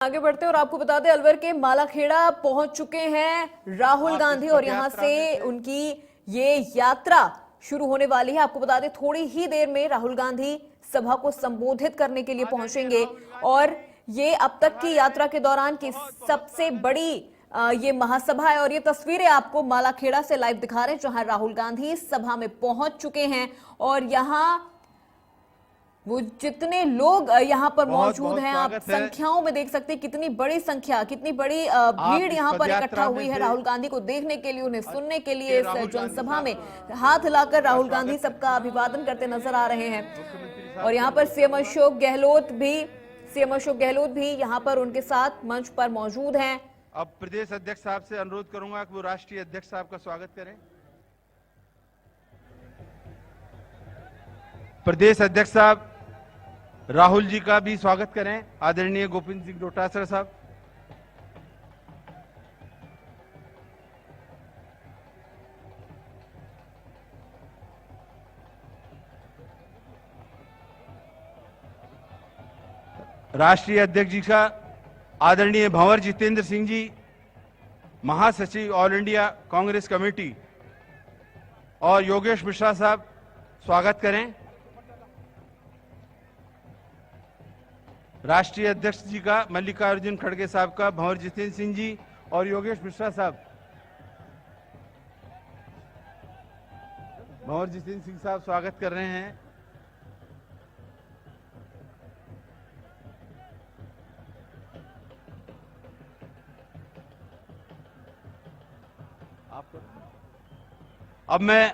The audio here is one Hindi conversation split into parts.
आगे बढ़ते और आपको बता दें अलवर के मालाखेड़ा पहुंच चुके हैं राहुल गांधी और यहां से उनकी ये यात्रा शुरू होने वाली है। आपको बता दें थोड़ी ही देर में राहुल गांधी सभा को संबोधित करने के लिए पहुंचेंगे और ये अब तक की यात्रा के दौरान की सबसे बड़ी ये महासभा है। और ये तस्वीरें आपको मालाखेड़ा से लाइव दिखा रहे हैं जहां राहुल गांधी सभा में पहुंच चुके हैं और यहाँ वो जितने लोग यहाँ पर मौजूद हैं आप संख्याओं में देख सकते हैं कितनी बड़ी संख्या, कितनी बड़ी भीड़ यहाँ पर इकट्ठा हुई है राहुल गांधी को देखने के लिए, उन्हें सुनने के लिए। इस जनसभा में हाथ हिलाकर राहुल गांधी सबका अभिवादन करते नजर आ रहे हैं। और यहाँ पर सीएम अशोक गहलोत भी यहाँ पर उनके साथ मंच पर मौजूद हैं। अब प्रदेश अध्यक्ष साहब से अनुरोध करूंगा कि वो राष्ट्रीय अध्यक्ष साहब का स्वागत करें। प्रदेश अध्यक्ष साहब राहुल जी का भी स्वागत करें, आदरणीय गोविंद सिंह डोटासरा साहब। राष्ट्रीय अध्यक्ष जी का आदरणीय भंवर जितेंद्र सिंह जी, महासचिव ऑल इंडिया कांग्रेस कमेटी, और योगेश मिश्रा साहब स्वागत करें। राष्ट्रीय अध्यक्ष जी का मल्लिकार्जुन खड़गे साहब का, भंवर जितेंद्र सिंह जी और योगेश मिश्रा साहब। भंवर जितेंद्र सिंह साहब स्वागत कर रहे हैं। अब मैं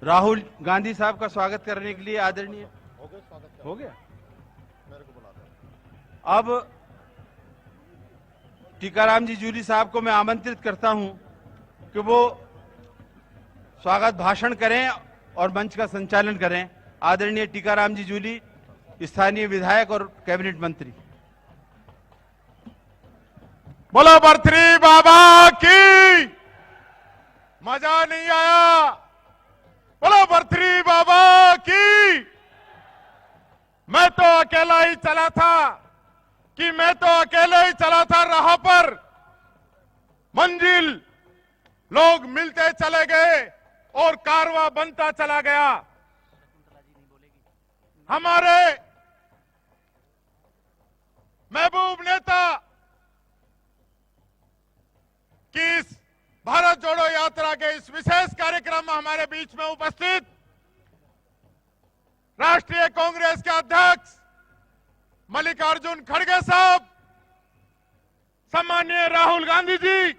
राहुल गांधी साहब का स्वागत करने के लिए आदरणीय हो गया मेरे को बुला दो। अब टीकाराम जी जूली साहब को मैं आमंत्रित करता हूं कि वो स्वागत भाषण करें और मंच का संचालन करें। आदरणीय टीकाराम जी जूली, स्थानीय विधायक और कैबिनेट मंत्री। बोलो बर्थरी बाबा की, मजा नहीं आया। बोलो बर्थरी बाबा की। मैं तो अकेला ही चला था राह पर, मंजिल लोग मिलते चले गए और कारवां बनता चला गया। हमारे महबूब नेता की इस भारत जोड़ो यात्रा के इस विशेष कार्यक्रम में हमारे बीच में उपस्थित राष्ट्रीय कांग्रेस के अध्यक्ष मल्लिकार्जुन खड़गे साहब, सम्माननीय राहुल गांधी जी,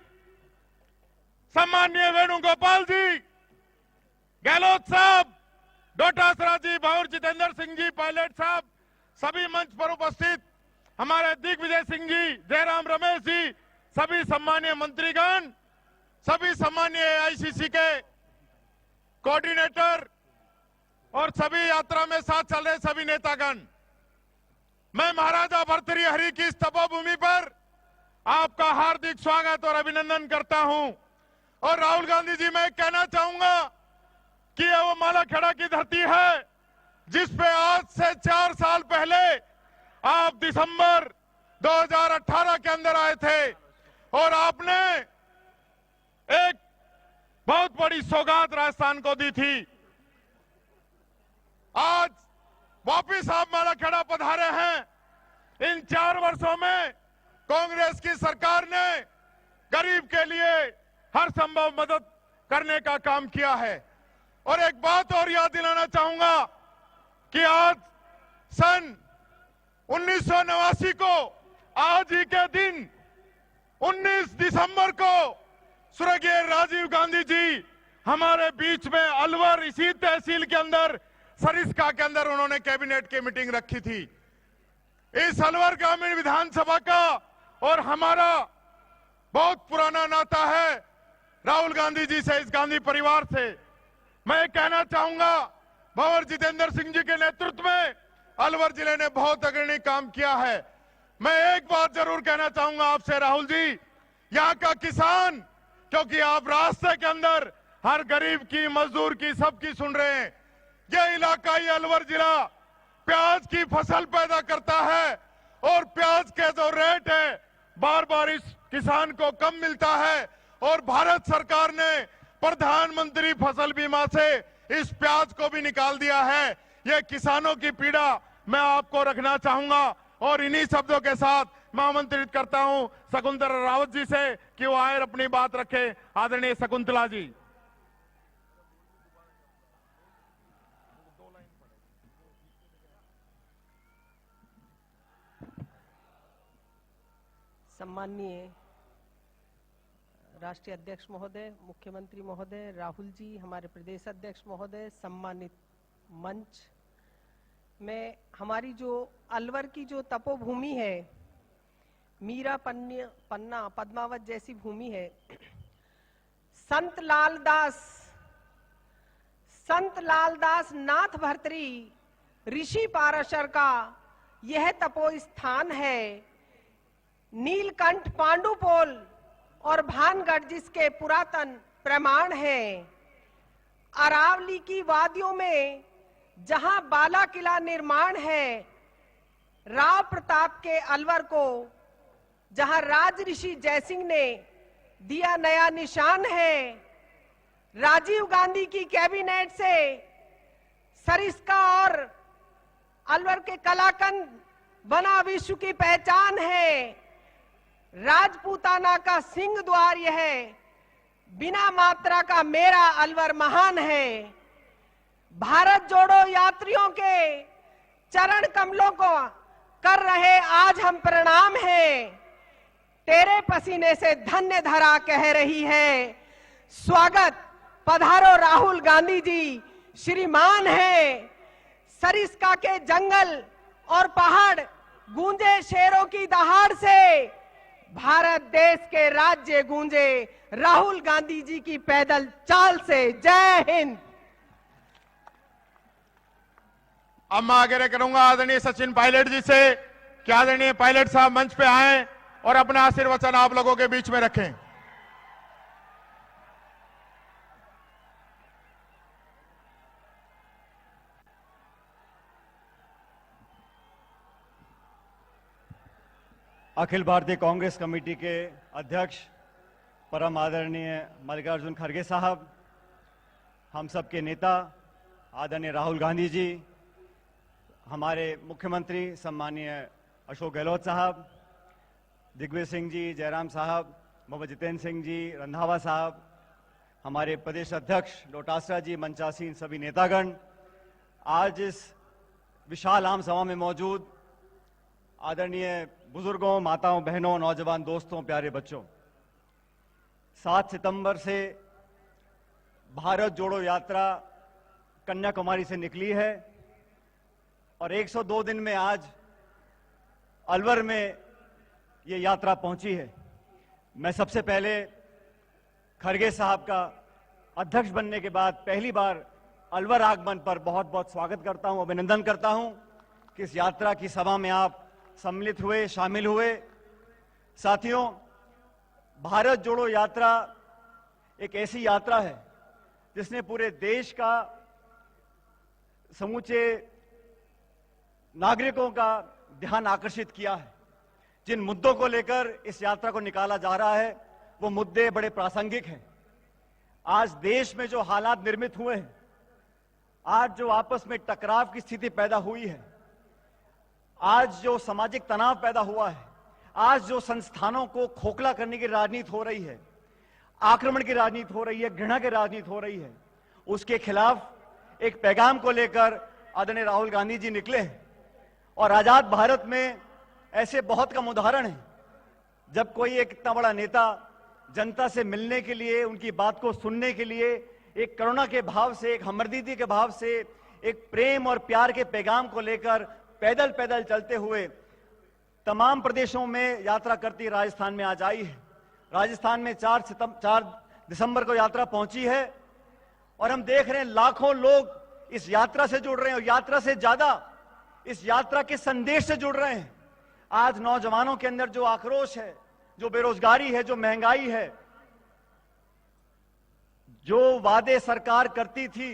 सम्माननीय वेणुगोपाल जी, गहलोत साहब, डोटासरा जी, भंवर जितेंद्र सिंह जी, पायलट साहब, सभी मंच पर उपस्थित हमारे दिग्विजय सिंह जी, जयराम रमेश जी, सभी सम्माननीय मंत्रीगण, सभी सम्माननीय आईसीसी के कोऑर्डिनेटर और सभी यात्रा में साथ चल रहे सभी नेतागण, मैं महाराजा भर्तृहरि की इस तपोभूमि पर आपका हार्दिक स्वागत और अभिनंदन करता हूं। और राहुल गांधी जी, मैं कहना चाहूंगा कि यह वो मालाखेड़ा की धरती है जिस पे आज से 4 साल पहले आप दिसंबर 2018 के अंदर आए थे और आपने एक बहुत बड़ी सौगात राजस्थान को दी थी। आज वापिस आप मालाखेड़ा पधारे हैं। इन 4 वर्षों में कांग्रेस की सरकार ने गरीब के लिए हर संभव मदद करने का काम किया है। और एक बात और याद दिलाना चाहूंगा कि आज सन 1989 को आज ही के दिन 19 दिसंबर को स्वर्गीय राजीव गांधी जी हमारे बीच में अलवर, इसी तहसील के अंदर सरिस्का के अंदर उन्होंने कैबिनेट की मीटिंग रखी थी। इस अलवर ग्रामीण विधानसभा का और हमारा बहुत पुराना नाता है राहुल गांधी जी से, इस गांधी परिवार से। मैं कहना चाहूंगा भंवर जितेंद्र सिंह जी के नेतृत्व में अलवर जिले ने बहुत अग्रणी काम किया है। मैं एक बात जरूर कहना चाहूंगा आपसे राहुल जी, यहाँ का किसान, क्योंकि आप रास्ते के अंदर हर गरीब की, मजदूर की, सबकी सुन रहे हैं। यह इलाका, ये अलवर जिला प्याज की फसल पैदा करता है प्याज के जो रेट है बार बार इस किसान को कम मिलता है और भारत सरकार ने प्रधानमंत्री फसल बीमा से इस प्याज को भी निकाल दिया है। ये किसानों की पीड़ा मैं आपको रखना चाहूंगा और इन्हीं शब्दों के साथ मैं आमंत्रित करता हूं शकुंतला रावत जी से कि वो आए और अपनी बात रखे। आदरणीय शकुंतला जी। सम्माननीय राष्ट्रीय अध्यक्ष महोदय, मुख्यमंत्री महोदय, राहुल जी, हमारे प्रदेश अध्यक्ष महोदय, सम्मानित मंच में, हमारी जो अलवर की जो तपोभूमि है, मीरा पन्ना पद्मावत जैसी भूमि है, संत लालदास नाथ भर्तरी ऋषि पाराशर का यह तपो स्थान है। नीलकंठ पांडुपोल और भानगढ़ जिसके पुरातन प्रमाण है। अरावली की वादियों में जहां बाला किला निर्माण है, राव प्रताप के अलवर को जहां राज ऋषि जयसिंह ने दिया नया निशान है। राजीव गांधी की कैबिनेट से सरिस्का और अलवर के कलाकंद बना विश्व की पहचान है। राजपूताना का सिंह द्वार यह है, बिना मात्रा का मेरा अलवर महान है। भारत जोड़ो यात्रियों के चरण कमलों को कर रहे आज हम प्रणाम हैं। तेरे पसीने से धन्य धरा कह रही है। स्वागत पधारो राहुल गांधी जी श्रीमान है। सरिस्का के जंगल और पहाड़ गूंजे शेरों की दहाड़ से, भारत देश के राज्य गूंजे राहुल गांधी जी की पैदल चाल से। जय हिंद। अब मैं आगे करूंगा आदरणीय सचिन पायलट जी से कि आदरणीय पायलट साहब मंच पे आए और अपना आशीर्वचन आप लोगों के बीच में रखें। अखिल भारतीय कांग्रेस कमेटी के अध्यक्ष परम आदरणीय मल्लिकार्जुन खड़गे साहब, हम सबके नेता आदरणीय राहुल गांधी जी, हमारे मुख्यमंत्री सम्माननीय अशोक गहलोत साहब, दिग्विजय सिंह जी, जयराम साहब, मोहम्मद जितेंद्र सिंह जी, रंधावा साहब, हमारे प्रदेश अध्यक्ष डोटासरा जी, मंचासीन सभी नेतागण, आज इस विशाल आम सभा में मौजूद आदरणीय बुजुर्गों, माताओं, बहनों, नौजवान दोस्तों, प्यारे बच्चों, 7 सितंबर से भारत जोड़ो यात्रा कन्याकुमारी से निकली है और 102 दिन में आज अलवर में ये यात्रा पहुंची है। मैं सबसे पहले खड़गे साहब का अध्यक्ष बनने के बाद पहली बार अलवर आगमन पर बहुत बहुत स्वागत करता हूं, अभिनंदन करता हूं कि इस यात्रा की सभा में आप सम्मिलित हुए, शामिल हुए। साथियों, भारत जोड़ो यात्रा एक ऐसी यात्रा है जिसने पूरे देश का, समूचे नागरिकों का ध्यान आकर्षित किया है। जिन मुद्दों को लेकर इस यात्रा को निकाला जा रहा है वो मुद्दे बड़े प्रासंगिक हैं। आज देश में जो हालात निर्मित हुए हैं, आज जो आपस में टकराव की स्थिति पैदा हुई है, आज जो सामाजिक तनाव पैदा हुआ है, आज जो संस्थानों को खोखला करने की राजनीति हो रही है, आक्रमण की राजनीति हो रही है, घृणा की राजनीति हो रही है, उसके खिलाफ एक पैगाम को लेकर आदरणीय राहुल गांधी जी निकले हैं। और आजाद भारत में ऐसे बहुत कम उदाहरण हैं जब कोई एक इतना बड़ा नेता जनता से मिलने के लिए, उनकी बात को सुनने के लिए एक करुणा के भाव से, एक हमदर्दी के भाव से, एक प्रेम और प्यार के पैगाम को लेकर पैदल पैदल चलते हुए तमाम प्रदेशों में यात्रा करती राजस्थान में आज आई है। राजस्थान में 4 दिसंबर को यात्रा पहुंची है और हम देख रहे हैं लाखों लोग इस यात्रा से जुड़ रहे हैं और यात्रा से ज्यादा इस यात्रा के संदेश से जुड़ रहे हैं। आज नौजवानों के अंदर जो आक्रोश है, जो बेरोजगारी है, जो महंगाई है, जो वादे सरकार करती थी,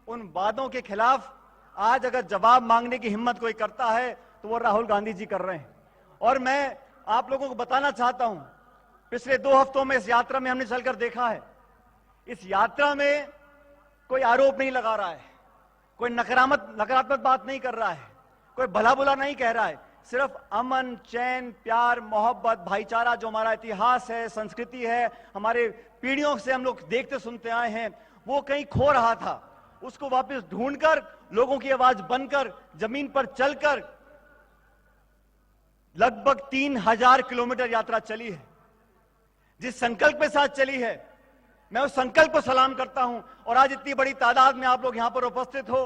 उन वादों के खिलाफ आज अगर जवाब मांगने की हिम्मत कोई करता है तो वो राहुल गांधी जी कर रहे हैं। और मैं आप लोगों को बताना चाहता हूं, पिछले 2 हफ्तों में इस यात्रा में हमने चलकर देखा है, इस यात्रा में कोई आरोप नहीं लगा रहा है, कोई नकारात्मक बात नहीं कर रहा है, कोई भला बुला नहीं कह रहा है, सिर्फ अमन, चैन, प्यार, मोहब्बत, भाईचारा जो हमारा इतिहास है, संस्कृति है, हमारे पीढ़ियों से हम लोग देखते सुनते आए हैं, वो कहीं खो रहा था। उसको वापस ढूंढकर, लोगों की आवाज बनकर, जमीन पर चलकर लगभग 3000 किलोमीटर यात्रा चली है। जिस संकल्प के साथ चली है, मैं उस संकल्प को सलाम करता हूं। और आज इतनी बड़ी तादाद में आप लोग यहां पर उपस्थित हो,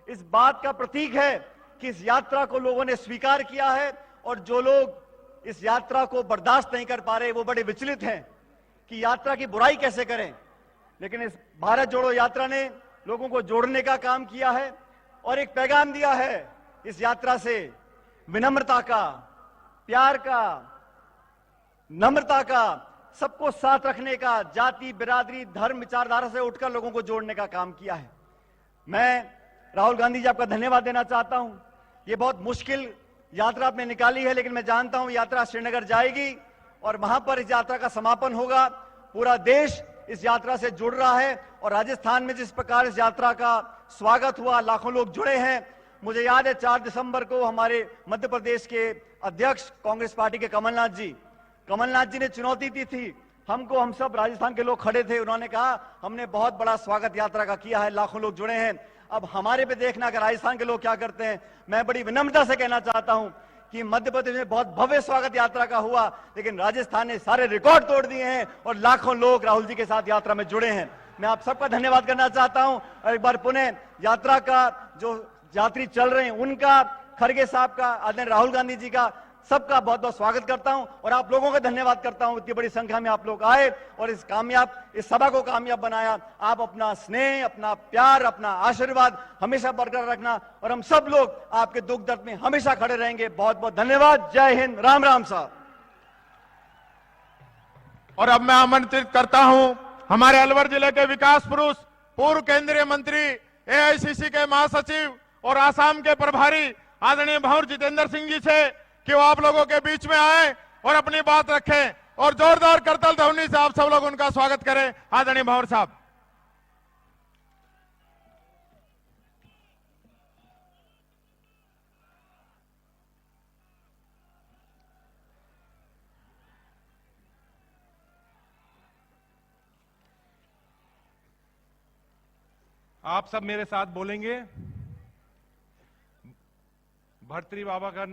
इस बात का प्रतीक है कि इस यात्रा को लोगों ने स्वीकार किया है। और जो लोग इस यात्रा को बर्दाश्त नहीं कर पा रहे, वो बड़े विचलित हैं कि यात्रा की बुराई कैसे करें। लेकिन इस भारत जोड़ो यात्रा ने लोगों को जोड़ने का काम किया है और एक पैगाम दिया है इस यात्रा से, विनम्रता का, प्यार का, नम्रता का, सबको साथ रखने का, जाति, बिरादरी, धर्म, विचारधारा से उठकर लोगों को जोड़ने का काम किया है। मैं राहुल गांधी जी आपका धन्यवाद देना चाहता हूं। ये बहुत मुश्किल यात्रा आपने निकाली है, लेकिन मैं जानता हूं यात्रा श्रीनगर जाएगी और वहां पर इस यात्रा का समापन होगा। पूरा देश इस यात्रा से जुड़ रहा है और राजस्थान में जिस प्रकार इस यात्रा का स्वागत हुआ, लाखों लोग जुड़े हैं। मुझे याद है 4 दिसंबर को हमारे मध्य प्रदेश के अध्यक्ष कांग्रेस पार्टी के कमलनाथ जी ने चुनौती दी थी हमको। हम सब राजस्थान के लोग खड़े थे, उन्होंने कहा हमने बहुत बड़ा स्वागत यात्रा का किया है, लाखों लोग जुड़े हैं। अब हमारे पे देखना कि राजस्थान के लोग क्या करते हैं। मैं बड़ी विनम्रता से कहना चाहता हूं कि मध्य प्रदेश में बहुत भव्य स्वागत यात्रा का हुआ, लेकिन राजस्थान ने सारे रिकॉर्ड तोड़ दिए हैं और लाखों लोग राहुल जी के साथ यात्रा में जुड़े हैं। मैं आप सबका धन्यवाद करना चाहता हूं। और एक बार पुनः यात्रा का जो यात्री चल रहे हैं उनका, खड़गे साहब का, आदरणीय राहुल गांधी जी का, सबका बहुत बहुत स्वागत करता हूं और आप लोगों का धन्यवाद करता हूं। इतनी बड़ी संख्या में आप लोग आए और इस सभा को कामयाब बनाया। आप अपना स्नेह, अपना प्यार, अपना आशीर्वाद हमेशा बरकरार रखना और हम सब लोग आपके दुख दर्द में हमेशा खड़े रहेंगे। बहुत बहुत धन्यवाद। जय हिंद। राम राम साहब। और अब मैं आमंत्रित करता हूं हमारे अलवर जिले के विकास पुरुष, पूर्व केंद्रीय मंत्री, एआईसीसी के महासचिव और आसाम के प्रभारी आदरणीय भंवर जितेंद्र सिंह जी से कि वो आप लोगों के बीच में आए और अपनी बात रखें और जोरदार करतल ध्वनि से आप सब लोग उनका स्वागत करें। आदरणीय भंवर साहब। आप सब मेरे साथ बोलेंगे, भर्तृ बाबा का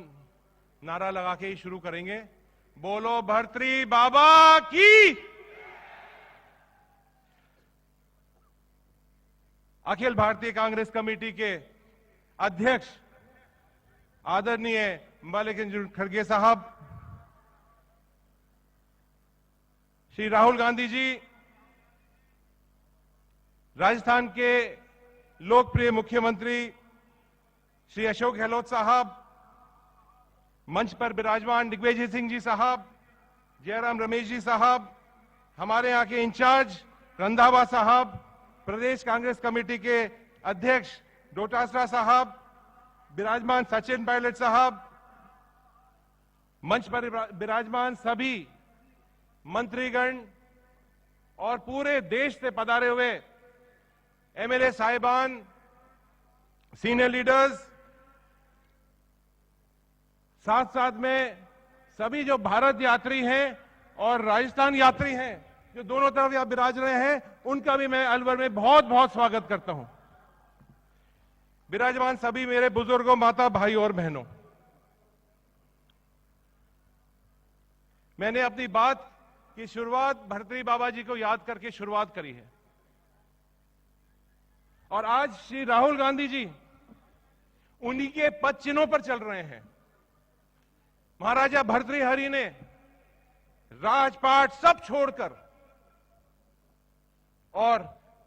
नारा लगा के ही शुरू करेंगे। बोलो भर्तृ बाबा की। अखिल भारतीय कांग्रेस कमेटी के अध्यक्ष आदरणीय मल्लिकार्जुन खड़गे साहब, श्री राहुल गांधी जी, राजस्थान के लोकप्रिय मुख्यमंत्री श्री अशोक गहलोत साहब, मंच पर विराजमान दिग्विजय सिंह जी साहब, जयराम रमेश जी साहब, हमारे यहां के इंचार्ज रंधावा साहब, प्रदेश कांग्रेस कमेटी के अध्यक्ष डोटासरा साहब, विराजमान सचिन पायलट साहब, मंच पर विराजमान सभी मंत्रीगण और पूरे देश से पधारे हुए एमएलए साहिबान, सीनियर लीडर्स, साथ साथ में सभी जो भारत यात्री हैं और राजस्थान यात्री हैं जो दोनों तरफ यहां विराज रहे हैं, उनका भी मैं अलवर में बहुत बहुत स्वागत करता हूं। विराजमान सभी मेरे बुजुर्गों, माता, भाई और बहनों, मैंने अपनी बात की शुरुआत भर्तृ बाबा जी को याद करके शुरुआत करी है और आज श्री राहुल गांधी जी उन्हीं के पद चिन्हों पर चल रहे हैं। महाराजा भर्तृहरि ने राजपाट सब छोड़कर और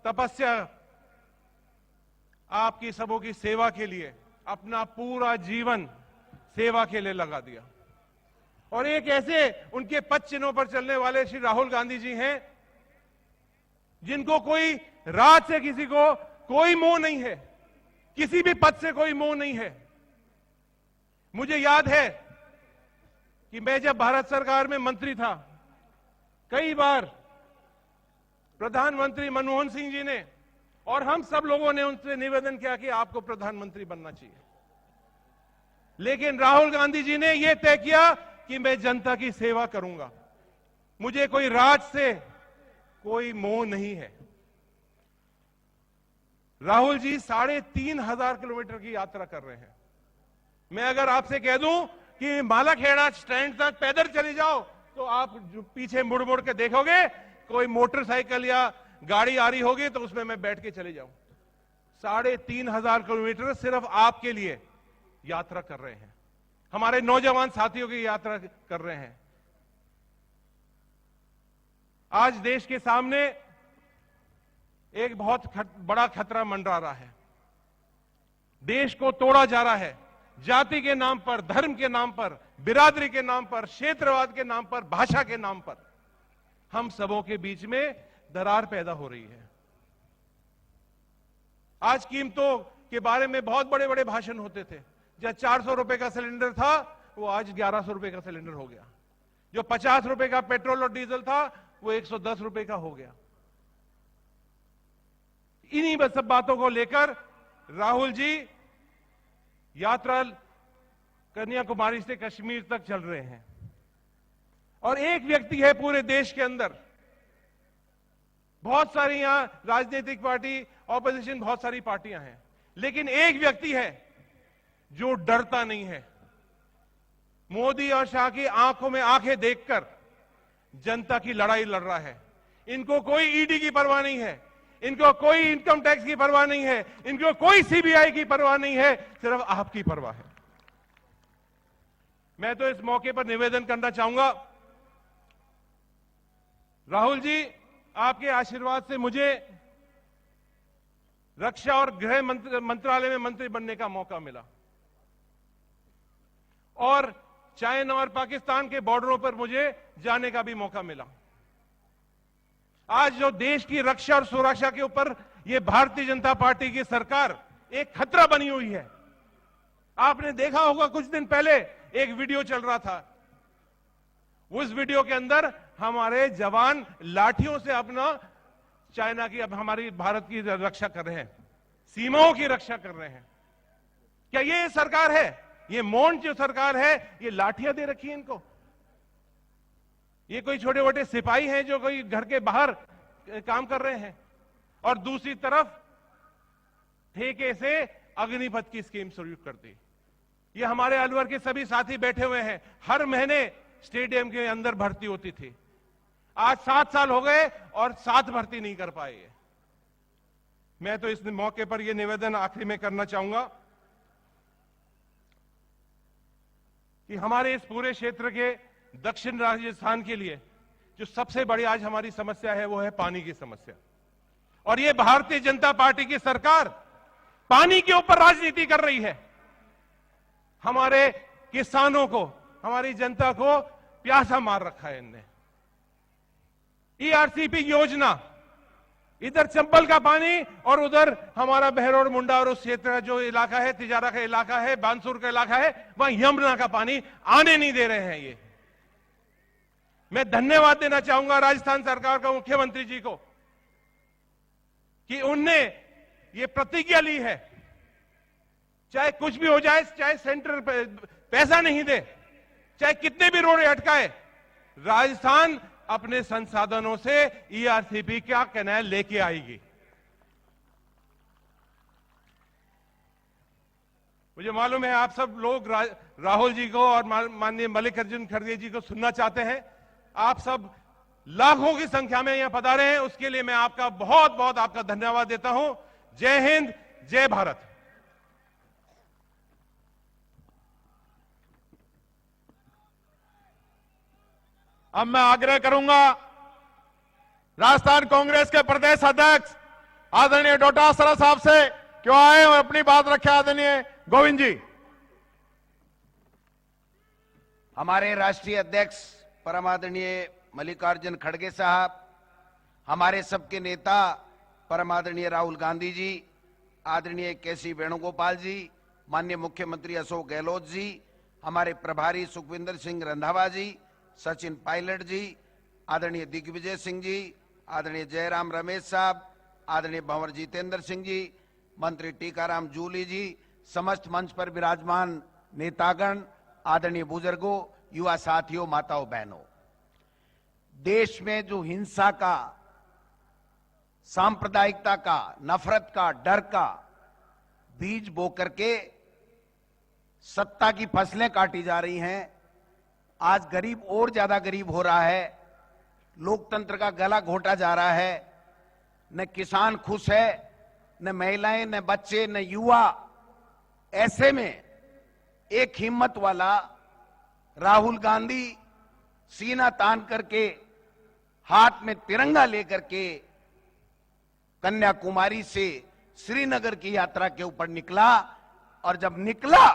तपस्या आपकी सबों की सेवा के लिए अपना पूरा जीवन सेवा के लिए लगा दिया। और एक ऐसे उनके पद चिन्हों पर चलने वाले श्री राहुल गांधी जी हैं जिनको कोई राज से किसी को कोई मोह नहीं है, किसी भी पद से कोई मोह नहीं है। मुझे याद है कि मैं जब भारत सरकार में मंत्री था, कई बार प्रधानमंत्री मनमोहन सिंह जी ने और हम सब लोगों ने उनसे निवेदन किया कि आपको प्रधानमंत्री बनना चाहिए, लेकिन राहुल गांधी जी ने यह तय किया कि मैं जनता की सेवा करूंगा, मुझे कोई राज से कोई मोह नहीं है। राहुल जी 3,500 किलोमीटर की यात्रा कर रहे हैं। मैं अगर आपसे कह दूं कि मालाखेड़ा स्टैंड तक पैदल चले जाओ, तो आप पीछे मुड़ मुड़ के देखोगे कोई मोटरसाइकिल या गाड़ी आ रही होगी, तो उसमें मैं बैठ के चले जाऊं। 3,500 किलोमीटर सिर्फ आपके लिए यात्रा कर रहे हैं, हमारे नौजवान साथियों की यात्रा कर रहे हैं। आज देश के सामने एक बहुत बड़ा खतरा मंडरा रहा है। देश को तोड़ा जा रहा है, जाति के नाम पर, धर्म के नाम पर, बिरादरी के नाम पर, क्षेत्रवाद के नाम पर, भाषा के नाम पर हम सबों के बीच में दरार पैदा हो रही है। आज कीमतों के बारे में बहुत बड़े बड़े भाषण होते थे। जहां 400 रुपए का सिलेंडर था, वो आज 1100 रुपए का सिलेंडर हो गया। जो 50 रुपए का पेट्रोल और डीजल था, वो 110 रुपए का हो गया। इन्हीं सब बातों को लेकर राहुल जी यात्रा कन्याकुमारी से कश्मीर तक चल रहे हैं। और एक व्यक्ति है पूरे देश के अंदर, बहुत सारी यहां राजनीतिक पार्टी, ऑपोजिशन, बहुत सारी पार्टियां हैं, लेकिन एक व्यक्ति है जो डरता नहीं है। मोदी और शाह की आंखों में आंखें देखकर जनता की लड़ाई लड़ रहा है। इनको कोई ईडी की परवाह नहीं है, इनको कोई इनकम टैक्स की परवाह नहीं है, इनको कोई सीबीआई की परवाह नहीं है, सिर्फ आपकी परवाह है। मैं तो इस मौके पर निवेदन करना चाहूंगा, राहुल जी, आपके आशीर्वाद से मुझे रक्षा और गृह मंत्रालय में मंत्री बनने का मौका मिला और चाइना और पाकिस्तान के बॉर्डरों पर मुझे जाने का भी मौका मिला। आज जो देश की रक्षा और सुरक्षा के ऊपर ये भारतीय जनता पार्टी की सरकार एक खतरा बनी हुई है। आपने देखा होगा कुछ दिन पहले एक वीडियो चल रहा था, उस वीडियो के अंदर हमारे जवान लाठियों से अपना चाइना की, अब हमारी भारत की रक्षा कर रहे हैं, सीमाओं की रक्षा कर रहे हैं। क्या ये सरकार है? ये मौन जो सरकार है, ये लाठियां दे रखी है इनको? ये कोई छोटे मोटे सिपाही हैं जो कोई घर के बाहर काम कर रहे हैं? और दूसरी तरफ ठेके से अग्निपथ की स्कीम शुरू कर दी। ये हमारे अलवर के सभी साथी बैठे हुए हैं, हर महीने स्टेडियम के अंदर भर्ती होती थी। आज 7 साल हो गए और 7 भर्ती नहीं कर पाए। मैं तो इस मौके पर यह निवेदन आखिरी में करना चाहूंगा कि हमारे इस पूरे क्षेत्र के दक्षिण राजस्थान के लिए जो सबसे बड़ी आज हमारी समस्या है, वो है पानी की समस्या। और ये भारतीय जनता पार्टी की सरकार पानी के ऊपर राजनीति कर रही है। हमारे किसानों को, हमारी जनता को प्यासा मार रखा है इनने। ईआरसीपी योजना, इधर चंबल का पानी और उधर हमारा बहरौर मुंडा और उस क्षेत्र का जो इलाका है, तिजारा का इलाका है, बानसूर का इलाका है, वहां यमुना का पानी आने नहीं दे रहे हैं। ये मैं धन्यवाद देना चाहूंगा राजस्थान सरकार का, मुख्यमंत्री जी को, कि उनने ये प्रतिज्ञा ली है, चाहे कुछ भी हो जाए, चाहे सेंटर पैसा नहीं दे, चाहे कितने भी रोड अटकाए, राजस्थान अपने संसाधनों से ईआरसीपी का कैनाल लेके आएगी। मुझे मालूम है आप सब लोग राहुल जी को और माननीय मल्लिकार्जुन खड़गे जी को सुनना चाहते हैं। आप सब लाखों की संख्या में यहां पधारे हैं, उसके लिए मैं आपका बहुत बहुत आपका धन्यवाद देता हूं। जय हिंद, जय भारत। अब मैं आग्रह करूंगा राजस्थान कांग्रेस के प्रदेश अध्यक्ष आदरणीय डोटासरा साहब से, क्यों आए और अपनी बात रखे आदरणीय गोविंद जी। हमारे राष्ट्रीय अध्यक्ष परम आदरणीय मल्लिकार्जुन खड़गे साहब, हमारे सबके नेता परम आदरणीय राहुल गांधी जी, आदरणीय केसी वेणुगोपाल जी, माननीय मुख्यमंत्री अशोक गहलोत जी, हमारे प्रभारी सुखविंदर सिंह रंधावा जी, सचिन पायलट जी, आदरणीय दिग्विजय सिंह जी, आदरणीय जयराम रमेश साहब, आदरणीय भंवर जितेंद्र सिंह जी, मंत्री टीकाराम जूली जी, समस्त मंच पर विराजमान नेतागण, आदरणीय बुजुर्गों, युवा साथियों, माताओं बहनों, देश में जो हिंसा का, सांप्रदायिकता का, नफरत का, डर का बीज बो करके सत्ता की फसलें काटी जा रही हैं, आज गरीब और ज्यादा गरीब हो रहा है, लोकतंत्र का गला घोटा जा रहा है, न किसान खुश है, न महिलाएं, न बच्चे, न युवा। ऐसे में एक हिम्मत वाला राहुल गांधी सीना तान करके, हाथ में तिरंगा लेकर के कन्याकुमारी से श्रीनगर की यात्रा के ऊपर निकला, और जब निकला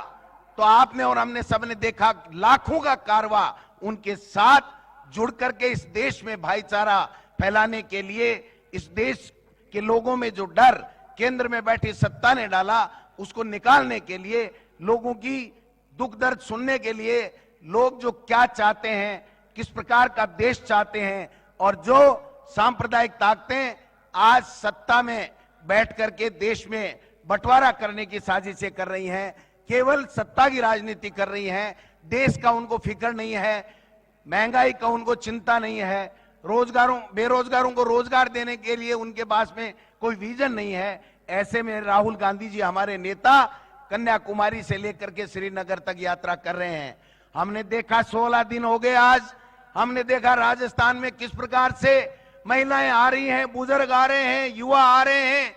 तो आपने और हमने सबने देखा लाखों का कारवा उनके साथ जुड़ करके इस देश में भाईचारा फैलाने के लिए, इस देश के लोगों में जो डर केंद्र में बैठी सत्ता ने डाला उसको निकालने के लिए, लोगों की दुख दर्द सुनने के लिए, लोग जो क्या चाहते हैं, किस प्रकार का देश चाहते हैं, और जो सांप्रदायिक ताकतें आज सत्ता में बैठ करके देश में बंटवारा करने की साजिशें कर रही हैं, केवल सत्ता की राजनीति कर रही हैं, देश का उनको फिक्र नहीं है, महंगाई का उनको चिंता नहीं है, बेरोजगारों को रोजगार देने के लिए उनके पास में कोई विजन नहीं है। ऐसे में राहुल गांधी जी हमारे नेता कन्याकुमारी से लेकर के श्रीनगर तक यात्रा कर रहे हैं। हमने देखा 16 दिन हो गए आज, हमने देखा राजस्थान में किस प्रकार से महिलाएं आ रही हैं, बुजुर्ग आ रहे हैं, युवा आ रहे हैं,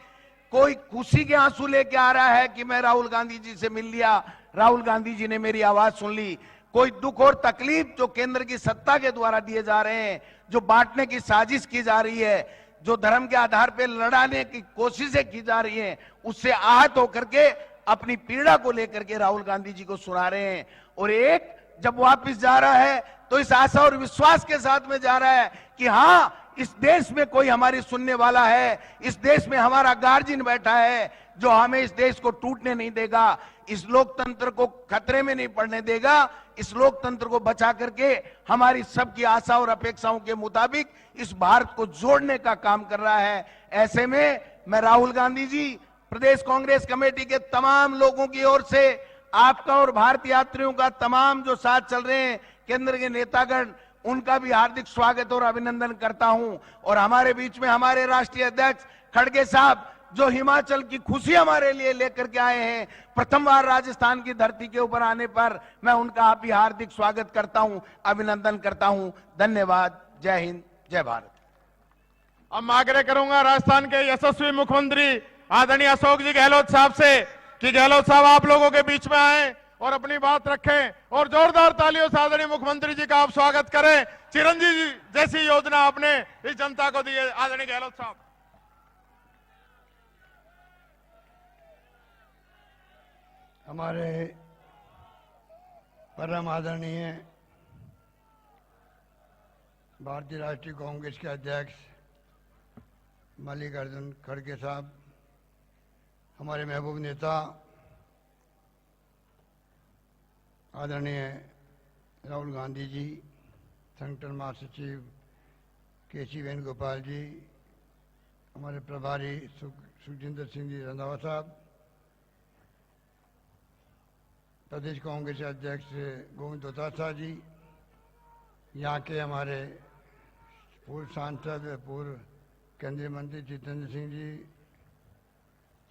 कोई खुशी के आंसू लेके आ रहा है कि मैं राहुल गांधी जी से मिल लिया, राहुल गांधी जी ने मेरी आवाज सुन ली। कोई दुख और तकलीफ जो केंद्र की सत्ता के द्वारा दिए जा रहे हैं, जो बांटने की साजिश की जा रही है, जो धर्म के आधार पर लड़ाने की कोशिशें की जा रही हैं, उससे आहत होकर के अपनी पीड़ा को लेकर के राहुल गांधी जी को सुना रहे हैं। और एक जब वापस जा रहा है तो इस आशा और विश्वास के साथ में जा रहा है कि हाँ, इस देश में कोई हमारी सुनने वाला है, इस देश में हमारा गार्जियन बैठा है जो हमें इस देश को टूटने नहीं देगा, इस लोकतंत्र को खतरे में नहीं पड़ने देगा, इस लोकतंत्र को बचा करके हमारी सबकी आशा और अपेक्षाओं के मुताबिक इस भारत को जोड़ने का काम कर रहा है। ऐसे में मैं राहुल गांधी जी, प्रदेश कांग्रेस कमेटी के तमाम लोगों की ओर से आपका और भारतीय यात्रियों का तमाम जो साथ चल रहे हैं केंद्र के नेतागण, उनका भी हार्दिक स्वागत और अभिनंदन करता हूं। और हमारे बीच में हमारे राष्ट्रीय अध्यक्ष खड़गे साहब जो हिमाचल की खुशी हमारे लिए लेकर के आए हैं, प्रथम बार राजस्थान की धरती के ऊपर आने पर मैं उनका भी हार्दिक स्वागत करता हूं, अभिनंदन करता हूं। धन्यवाद। जय हिंद, जय भारत। अब मैं आग्रह करूंगा राजस्थान के यशस्वी मुख्यमंत्री आदरणीय अशोक जी गहलोत साहब से कि गहलोत साहब आप लोगों के बीच में आए और अपनी बात रखें और जोरदार तालियों से आदरणीय मुख्यमंत्री जी का आप स्वागत करें। चिरंजीवी जी जैसी योजना आपने इस जनता को दी है, आदरणीय गहलोत साहब। हमारे परम आदरणीय भारतीय राष्ट्रीय कांग्रेस के अध्यक्ष मल्लिकार्जुन खड़गे साहब, हमारे महबूब नेता आदरणीय राहुल गांधी जी, संगठन महासचिव केसी वेणुगोपाल जी, हमारे प्रभारी सुखजिंदर सिंह जी रंधावा साहब, प्रदेश कांग्रेस अध्यक्ष गोविंद दोतासा जी, यहाँ के हमारे पूर्व सांसद पूर्व केंद्रीय मंत्री जितेंद्र सिंह जी,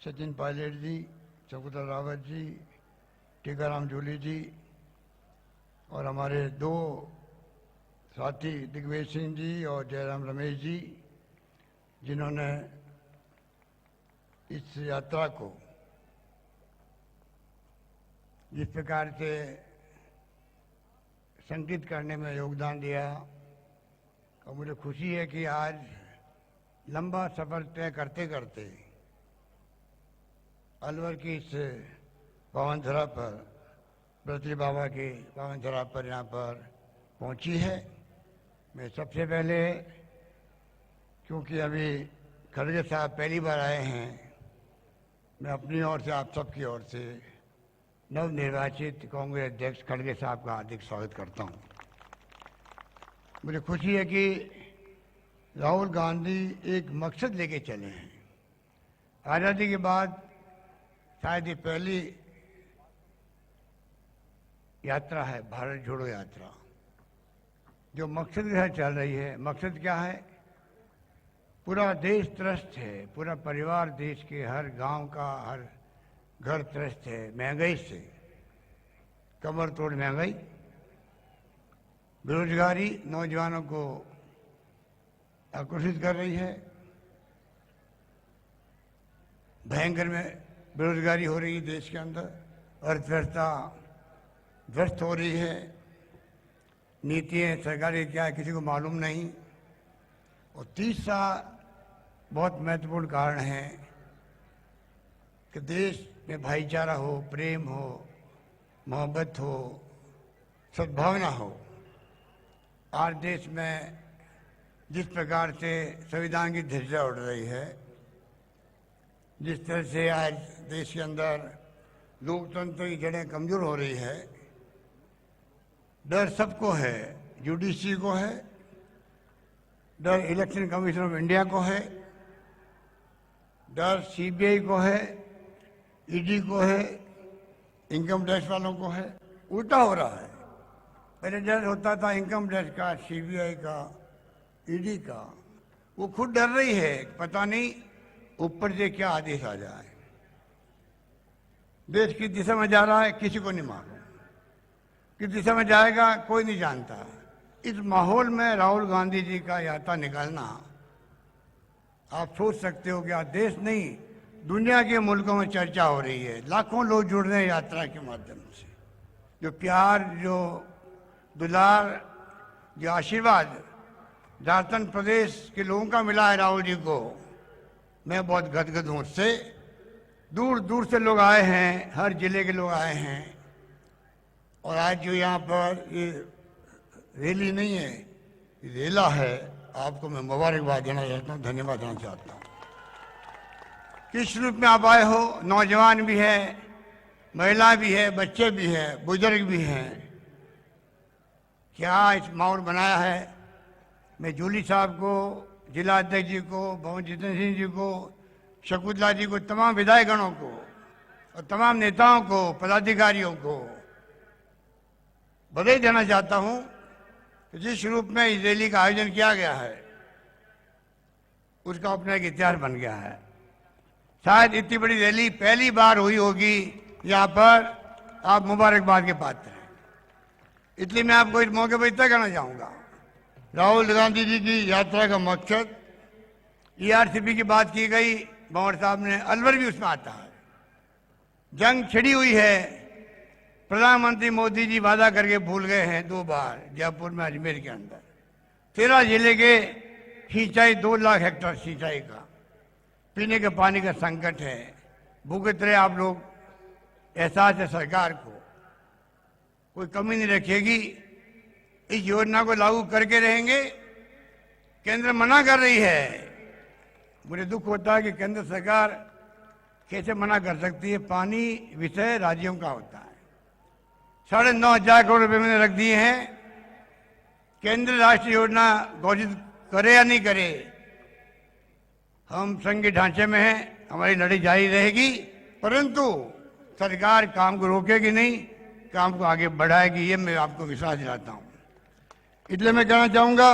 सचिन पायलट जी, चौकतर रावत जी, टीकाराम जूली जी, और हमारे दो साथी दिग्विजय सिंह जी और जयराम रमेश जी, जिन्होंने इस यात्रा को जिस प्रकार से संगठित करने में योगदान दिया। और मुझे खुशी है कि आज लंबा सफर तय करते करते अलवर की इस पावन धरा पर, बद्री बाबा की पावन धरा पर यहाँ पर पहुँची है। मैं सबसे पहले, क्योंकि अभी खड़गे साहब पहली बार आए हैं, मैं अपनी ओर से आप सबकी ओर से नवनिर्वाचित कांग्रेस अध्यक्ष खड़गे साहब का हार्दिक स्वागत करता हूं। मुझे खुशी है कि राहुल गांधी एक मकसद लेके चले हैं। आज़ादी के बाद शायद ये पहली यात्रा है, भारत जोड़ो यात्रा, जो मकसद के साथ चल रही है। मकसद क्या है? पूरा देश त्रस्त है, पूरा परिवार देश के हर गांव का हर घर त्रस्त है महंगाई से, कमर तोड़ महंगाई, बेरोजगारी नौजवानों को आकर्षित कर रही है, भयंकर में बेरोजगारी हो रही है देश के अंदर, अर्थव्यवस्था ध्वस्त हो रही है, नीतियाँ सरकारी क्या है किसी को मालूम नहीं। और तीसरा बहुत महत्वपूर्ण कारण है कि देश में भाईचारा हो, प्रेम हो, मोहब्बत हो, सद्भावना हो। आज देश में जिस प्रकार से संविधान की ध्वजा उड़ रही है, जिस तरह से आज देश के अंदर लोकतंत्र की जड़ें कमजोर हो रही है, डर सबको है, जुडिशरी को है, डर इलेक्शन कमीशन ऑफ इंडिया को है, डर सीबीआई को है, ईडी को है, इनकम टैक्स वालों को है। उल्टा हो रहा है। पहले डर होता था इनकम टैक्स का, सीबीआई का, ईडी का। वो खुद डर रही है, पता नहीं ऊपर से क्या आदेश आ जाए। देश किस दिशा में जा रहा है किसी को नहीं मालूम, किस दिशा में जाएगा कोई नहीं जानता। इस माहौल में राहुल गांधी जी का यात्रा निकालना, आप सोच सकते हो कि आज देश नहीं दुनिया के मुल्कों में चर्चा हो रही है। लाखों लोग जुड़ रहे हैं यात्रा के माध्यम से। जो प्यार, जो दुलार, जो आशीर्वाद झारखंड प्रदेश के लोगों का मिला है राहुल जी को, मैं बहुत गदगद हूँ उससे। दूर दूर से लोग आए हैं, हर जिले के लोग आए हैं। और आज जो यहाँ पर ये रैली नहीं है, रेला है, आपको मैं मुबारकबाद देना चाहता हूँ, धन्यवाद देना चाहता हूँ। किस रूप में आप आए हो? नौजवान भी है, महिला भी है, बच्चे भी हैं, बुजुर्ग भी हैं। क्या इस माहौल बनाया है? मैं जूली साहब को, जिला अध्यक्ष जी को, भवन जितेंद्र सिंह जी को, शकुंतला जी को, तमाम विधायकगणों को और तमाम नेताओं को, पदाधिकारियों को बधाई देना चाहता हूं कि जिस रूप में इस रैली का आयोजन किया गया है उसका अपना एक इतिहास बन गया है। शायद इतनी बड़ी रैली पहली बार हुई होगी यहाँ पर। आप मुबारकबाद के पात्र हैं। इसलिए मैं आपको इस मौके पर इतना कहना चाहूंगा, राहुल गांधी जी की यात्रा का मकसद, ईआरसीपी की बात की गई, भंवर साहब ने, अलवर भी उसमें आता है। जंग छिड़ी हुई है। प्रधानमंत्री मोदी जी वादा करके भूल गए हैं 2 बार, जयपुर में, अजमेर के अंदर 13 जिले के सिंचाई, 2 लाख हेक्टेयर सिंचाई का, पीने के पानी का संकट है। भुगत रहे आप लोग। एहसास है सरकार को, कोई कमी नहीं रखेगी। इस योजना को लागू करके रहेंगे। केंद्र मना कर रही है। मुझे दुख होता है कि केंद्र सरकार कैसे मना कर सकती है। पानी विषय राज्यों का होता है। 9,500 करोड़ रुपए मैंने रख दिए हैं। केंद्र राष्ट्रीय योजना घोषित करे या नहीं करे, हम संघीय ढांचे में हैं, हमारी लड़ाई जारी रहेगी। परंतु सरकार काम को रोकेगी नहीं, काम को आगे बढ़ाएगी, ये मैं आपको विश्वास दिलाता हूं। इसलिए मैं कहना चाहूंगा,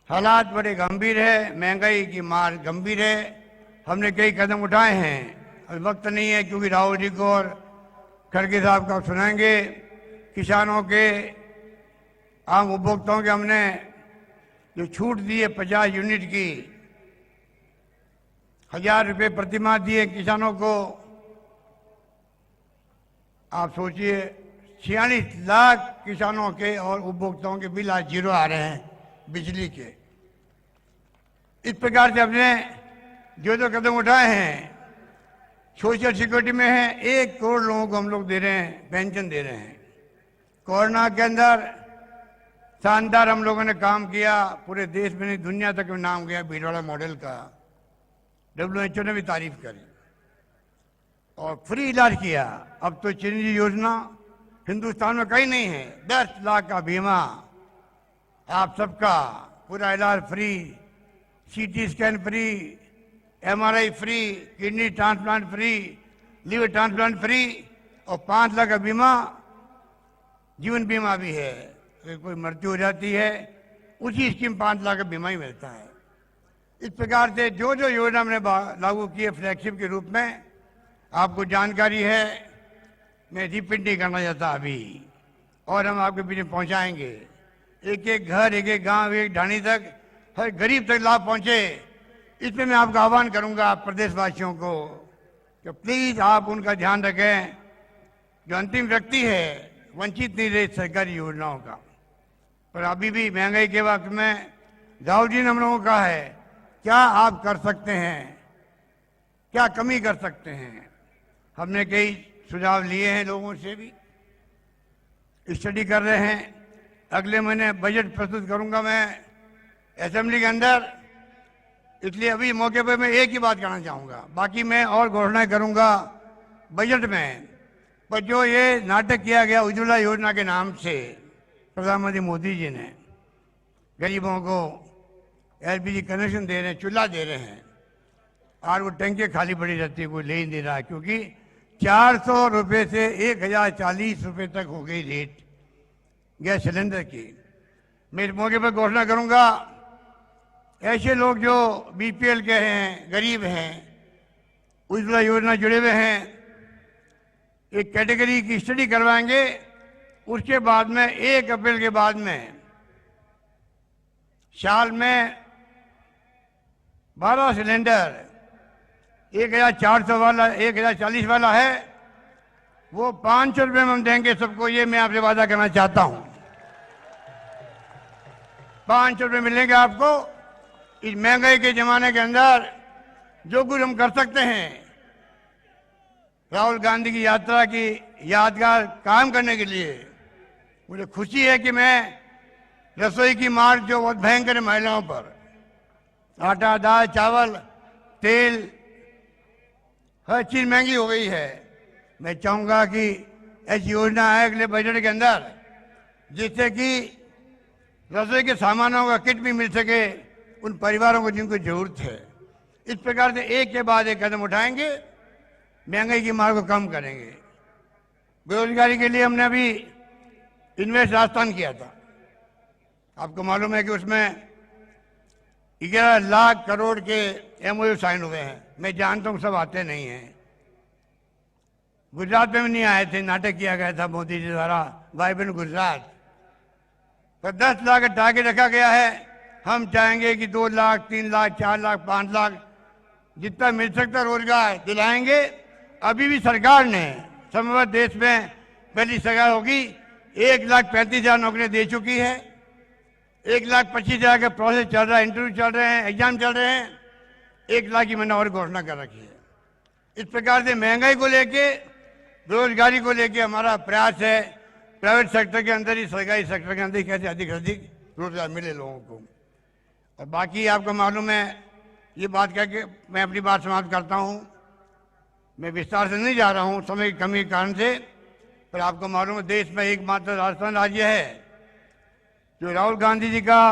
हालात बड़े गंभीर है, महंगाई की मार गंभीर है। हमने कई कदम उठाए हैं। अभी वक्त नहीं है क्योंकि राहुल जी को और खड़गे साहब का सुनाएंगे। किसानों के, आम उपभोक्ताओं के हमने जो छूट दी है 50 यूनिट की, 1000 रुपये प्रतिमाह दिए किसानों को। आप सोचिए 46 लाख किसानों के और उपभोक्ताओं के बिल आज जीरो आ रहे हैं बिजली के। इस प्रकार से हमने जो कदम उठाए हैं, सोशल सिक्योरिटी में है, 1 करोड़ लोगों को हम लोग दे रहे हैं, पेंशन दे रहे हैं। कोरोना के अंदर शानदार हम लोगों ने काम किया, पूरे देश में नहीं दुनिया तक में नाम गया भीलवाड़ा मॉडल का। WHO ने भी तारीफ करी। और फ्री इलाज किया। अब तो चिरंजीवी योजना हिंदुस्तान में कहीं नहीं है। 10 लाख का बीमा आप सबका, पूरा इलाज free, CT scan free, MRI free, kidney transplant free, liver transplant free, और 5 लाख का बीमा जीवन बीमा भी है। अगर कोई मृत्यु हो जाती है उसी स्कीम 5 लाख का बीमा ही मिलता है। इस प्रकार से जो जो योजना हमने लागू की है फ्लैगशिप के रूप में, आपको जानकारी है, मैं रिपीट नहीं करना चाहता अभी, और हम आपके बीच में पहुंचाएंगे। एक एक घर, एक एक गांव, एक ढाणी तक, हर गरीब तक लाभ पहुंचे। इसमें मैं आपका आह्वान करूंगा प्रदेशवासियों को कि प्लीज आप उनका ध्यान रखें। जो अंतिम व्यक्ति है वंचित नहीं रहे सरकारी योजनाओं का। पर अभी भी महंगाई के वक्त में राहुल जी ने हम लोगों को कहा है, क्या आप कर सकते हैं, क्या कमी कर सकते हैं। हमने कई सुझाव लिए हैं, लोगों से भी स्टडी कर रहे हैं। अगले महीने बजट प्रस्तुत करूंगा मैं असेंबली के अंदर, इसलिए अभी मौके पर मैं एक ही बात कहना चाहूंगा, बाकी मैं और घोषणाएं करूंगा बजट में। पर जो ये नाटक किया गया उज्ज्वला योजना के नाम से, प्रधानमंत्री मोदी जी ने गरीबों को एलपीजी कनेक्शन दे रहे हैं, चूल्हा दे रहे हैं, और वो टंकियाँ खाली पड़ी रहती है, कोई ले ही नहीं रहा, क्योंकि 400 रुपये से 1040 रुपये तक हो गई रेट गैस सिलेंडर की। मैं इस मौके पर घोषणा करूंगा, ऐसे लोग जो बीपीएल के हैं, गरीब हैं, उज्ज्वला योजना जुड़े हुए हैं, एक कैटेगरी की स्टडी करवाएंगे। उसके बाद में 1 अप्रैल के बाद में साल में 12 सिलेंडर, 1400 वाला, 1040 वाला है, वो 500 रुपये में हम देंगे सबको। ये मैं आपसे वादा करना चाहता हूं। 500 रुपये मिलेंगे आपको। इस महंगाई के जमाने के अंदर जो कुछ हम कर सकते हैं राहुल गांधी की यात्रा की यादगार काम करने के लिए, मुझे खुशी है कि मैं रसोई की मार जो बहुत भयंकर है महिलाओं पर, आटा, दाल, चावल, तेल, हर चीज महंगी हो गई है। मैं चाहूंगा कि ऐसी योजना आए अगले बजट के अंदर, जिससे कि रसोई के सामानों का किट भी मिल सके उन परिवारों को जिनको जरूरत है। इस प्रकार से एक के बाद एक कदम उठाएंगे, महंगाई की मार को कम करेंगे। बेरोजगारी के लिए हमने अभी इन्वेस्ट राजस्थान किया था। आपको मालूम है कि उसमें 11 लाख करोड़ के एमओयू साइन हुए हैं। मैं जानता हूँ सब आते नहीं हैं, गुजरात में भी नहीं आए थे, नाटक किया गया था मोदी जी द्वारा, वाइब्रेंट गुजरात। पर 10 लाख का टारगेट रखा गया है। हम चाहेंगे कि 2 लाख, 3 लाख, 4 लाख, 5 लाख, जितना मिल सकता रोजगार दिलाएंगे। अभी भी सरकार ने समग्र देश में पहली सरकार होगी 1,35,000 नौकरियां दे चुकी है। 1,25,000 का प्रोसेस चल रहा है, इंटरव्यू चल रहे हैं, एग्जाम चल रहे हैं। 1 लाख की मैंने और घोषणा कर रखी है। इस प्रकार से महंगाई को लेके, बेरोजगारी को लेके हमारा प्रयास है प्राइवेट सेक्टर के अंदर ही, सरकारी सेक्टर के अंदर ही कैसे अधिक से अधिक रोजगार मिले लोगों को। और बाकी आपको मालूम है, ये बात कह के मैं अपनी बात समाप्त करता हूँ। मैं विस्तार से नहीं जा रहा हूँ समय की कमी के कारण से, पर आपको मालूम है देश में एकमात्र राजस्थान राज्य है जो राहुल गांधी जी का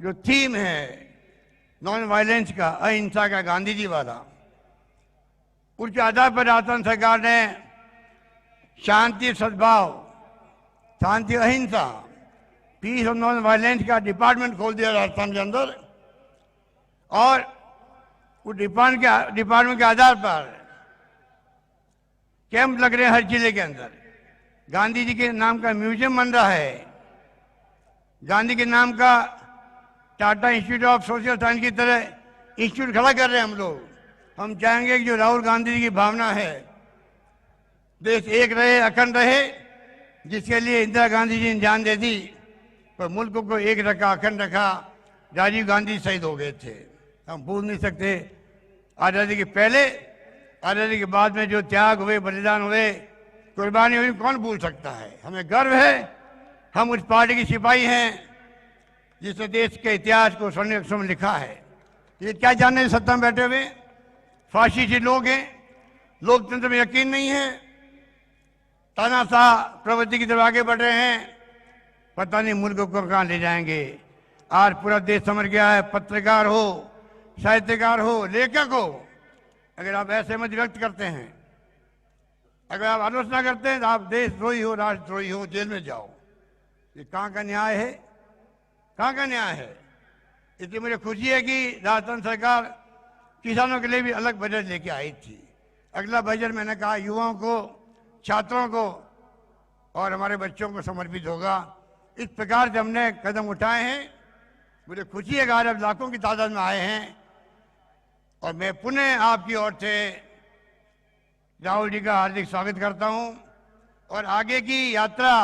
जो थीम है नॉन वायलेंस का, अहिंसा का, गांधी जी वाला, उसके आधार पर राजस्थान सरकार ने शांति, सद्भाव, शांति, अहिंसा, पीस और नॉन वायलेंस का डिपार्टमेंट खोल दिया राजस्थान के अंदर। और उस डिपार्टमेंट के आधार पर कैंप लग रहे हैं हर जिले के अंदर। गांधी जी के नाम का म्यूजियम बन रहा है, गांधी के नाम का Tata institute of social science की तरह इंस्टीट्यूट खड़ा कर रहे हैं हम लोग। हम चाहेंगे कि जो राहुल गांधी जी की भावना है, देश एक रहे, अखंड रहे, जिसके लिए इंदिरा गांधी जी ने जान दे दी, पर मुल्क को एक रखा, अखंड रखा। राजीव गांधी शहीद हो गए थे, हम भूल नहीं सकते। आज़ादी के पहले, आज़ादी के बाद में जो त्याग हुए, बलिदान हुए, कुर्बानी हुई, कौन भूल सकता है। हमें गर्व है, हम उस पार्टी के सिपाही हैं जिसने देश के इतिहास को स्वर्ण अक्षरों में लिखा है। ये क्या जानने सत्ता में बैठे हुए फाशिस्ट लोग हैं, लोकतंत्र में यकीन नहीं है, तानाशाह प्रवृत्ति की तरफ आगे बढ़ रहे हैं, पता नहीं मुल्क को कहां ले जाएंगे। आज पूरा देश समझ गया है, पत्रकार हो, साहित्यकार हो, लेखक हो, अगर आप ऐसे मत व्यक्त करते हैं, अगर आप आलोचना करते हैं तो आप देशद्रोही हो, राष्ट्रद्रोही हो, जेल में जाओ। ये कहां का न्याय है? कहां का न्याय है? इसलिए मुझे खुशी है कि राजस्थान सरकार किसानों के लिए भी अलग बजट लेके आई थी। अगला बजट मैंने कहा युवाओं को, छात्रों को और हमारे बच्चों को समर्पित होगा। इस प्रकार से हमने कदम उठाए हैं। मुझे खुशी है कि आज अब लाखों की तादाद में आए हैं और मैं पुनः आपकी ओर से राहुल जी का हार्दिक स्वागत करता हूं और आगे की यात्रा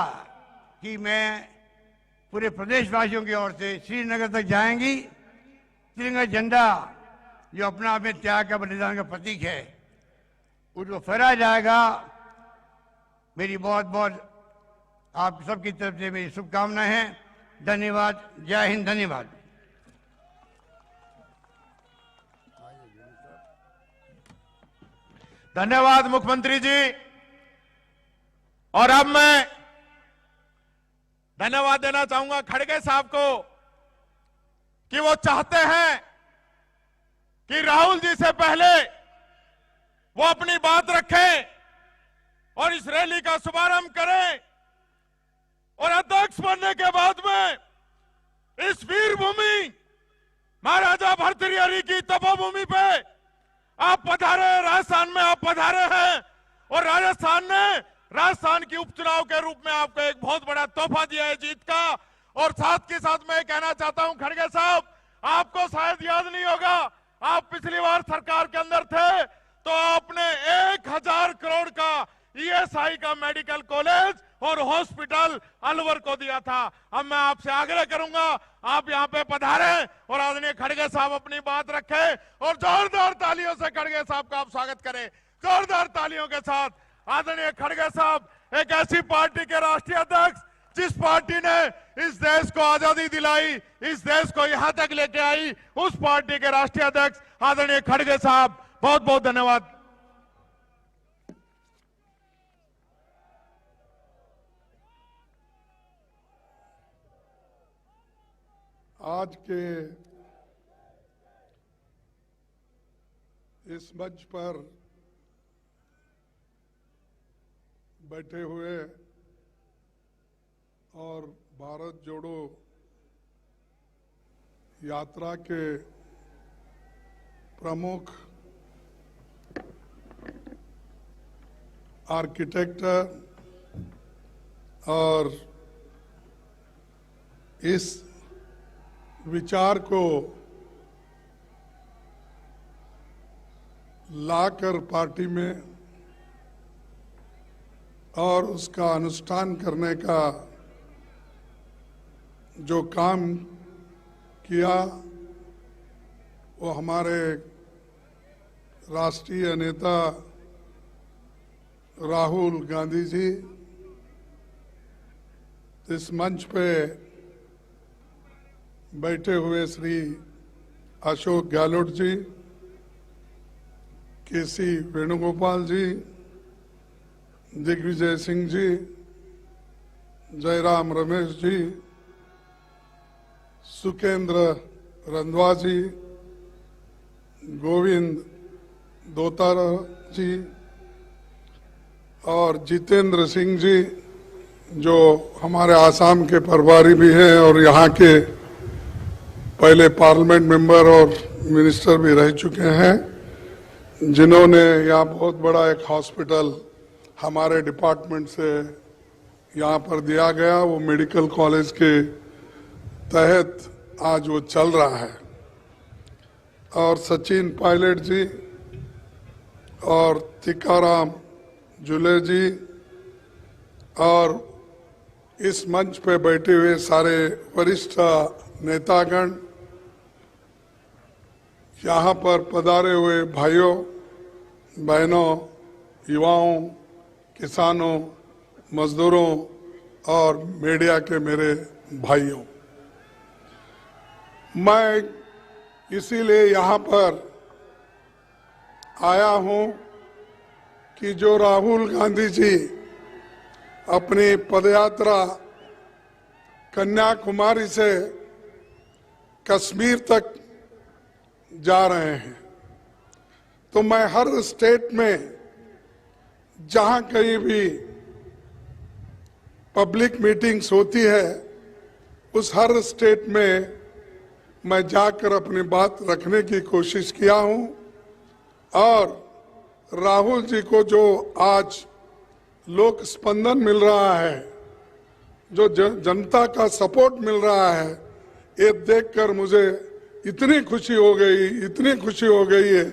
की मैं पूरे प्रदेशवासियों की ओर से श्रीनगर तक जाएंगी। तिरंगा झंडा जो अपना आप में त्याग का, बलिदान का प्रतीक है, उसको फहराया जाएगा। मेरी बहुत बहुत आप सबकी तरफ से मेरी शुभकामनाएं हैं। धन्यवाद। जय हिंद। धन्यवाद। धन्यवाद मुख्यमंत्री जी। और अब मैं धन्यवाद देना चाहूंगा खड़गे साहब को कि वो चाहते हैं कि राहुल जी से पहले वो अपनी बात रखें और इस रैली का शुभारंभ करें और अध्यक्ष बनने के बाद में इस वीर भूमि महाराजा भर्तृहरि की तपोभूमि पे आप पधारे, राजस्थान में आप पधारे हैं और राजस्थान की उपचुनाव के रूप में आपको एक बहुत बड़ा तोहफा दिया है जीत का। और साथ के साथ मैं कहना चाहता हूं खड़गे साहब, आपको शायद याद नहीं होगा, आप पिछली बार सरकार के अंदर थे तो आपने 1000 करोड़ का ईएसआई का मेडिकल कॉलेज और हॉस्पिटल अलवर को दिया था। अब मैं आपसे आग्रह करूंगा आप यहां पे पधारें और आदरणीय खड़गे साहब अपनी बात रखें और जोरदार तालियों से खड़गे साहब का आप स्वागत करें। जोरदार तालियों के साथ आदरणीय खड़गे साहब एक ऐसी पार्टी के राष्ट्रीय अध्यक्ष जिस पार्टी ने इस देश को आजादी दिलाई, इस देश को यहां तक लेके आई, उस पार्टी के राष्ट्रीय अध्यक्ष आदरणीय खड़गे साहब, बहुत बहुत धन्यवाद। आज के इस मंच पर बैठे हुए और भारत जोड़ो यात्रा के प्रमुख आर्किटेक्ट और इस विचार को लाकर पार्टी में और उसका अनुष्ठान करने का जो काम किया वो हमारे राष्ट्रीय नेता राहुल गांधी जी इस मंच पे बैठे हुए श्री अशोक गहलोत जी, केसी वेणुगोपाल जी, दिग्विजय सिंह जी, जयराम रमेश जी, सुकेंद्र रंधवा जी, गोविंद दोतारा जी और जितेंद्र सिंह जी जो हमारे आसाम के प्रभारी भी हैं और यहाँ के पहले पार्लियामेंट मेंबर और मिनिस्टर भी रह चुके हैं, जिन्होंने यहाँ बहुत बड़ा एक हॉस्पिटल हमारे डिपार्टमेंट से यहाँ पर दिया गया, वो मेडिकल कॉलेज के तहत आज वो चल रहा है। और सचिन पायलट जी और टिकाराम जुले जी और इस मंच पे बैठे हुए सारे वरिष्ठ नेतागण, यहाँ पर पधारे हुए भाइयों बहनों, युवाओं, किसानों, मजदूरों और मीडिया के मेरे भाइयों, मैं इसीलिए यहाँ पर आया हूँ कि जो राहुल गांधी जी अपनी पदयात्रा कन्याकुमारी से कश्मीर तक जा रहे हैं, तो मैं हर स्टेट में जहां कहीं भी पब्लिक मीटिंग्स होती है उस हर स्टेट में मैं जाकर अपनी बात रखने की कोशिश किया हूं। और राहुल जी को जो आज लोक स्पंदन मिल रहा है, जो जनता का सपोर्ट मिल रहा है, ये देखकर मुझे इतनी खुशी हो गई है।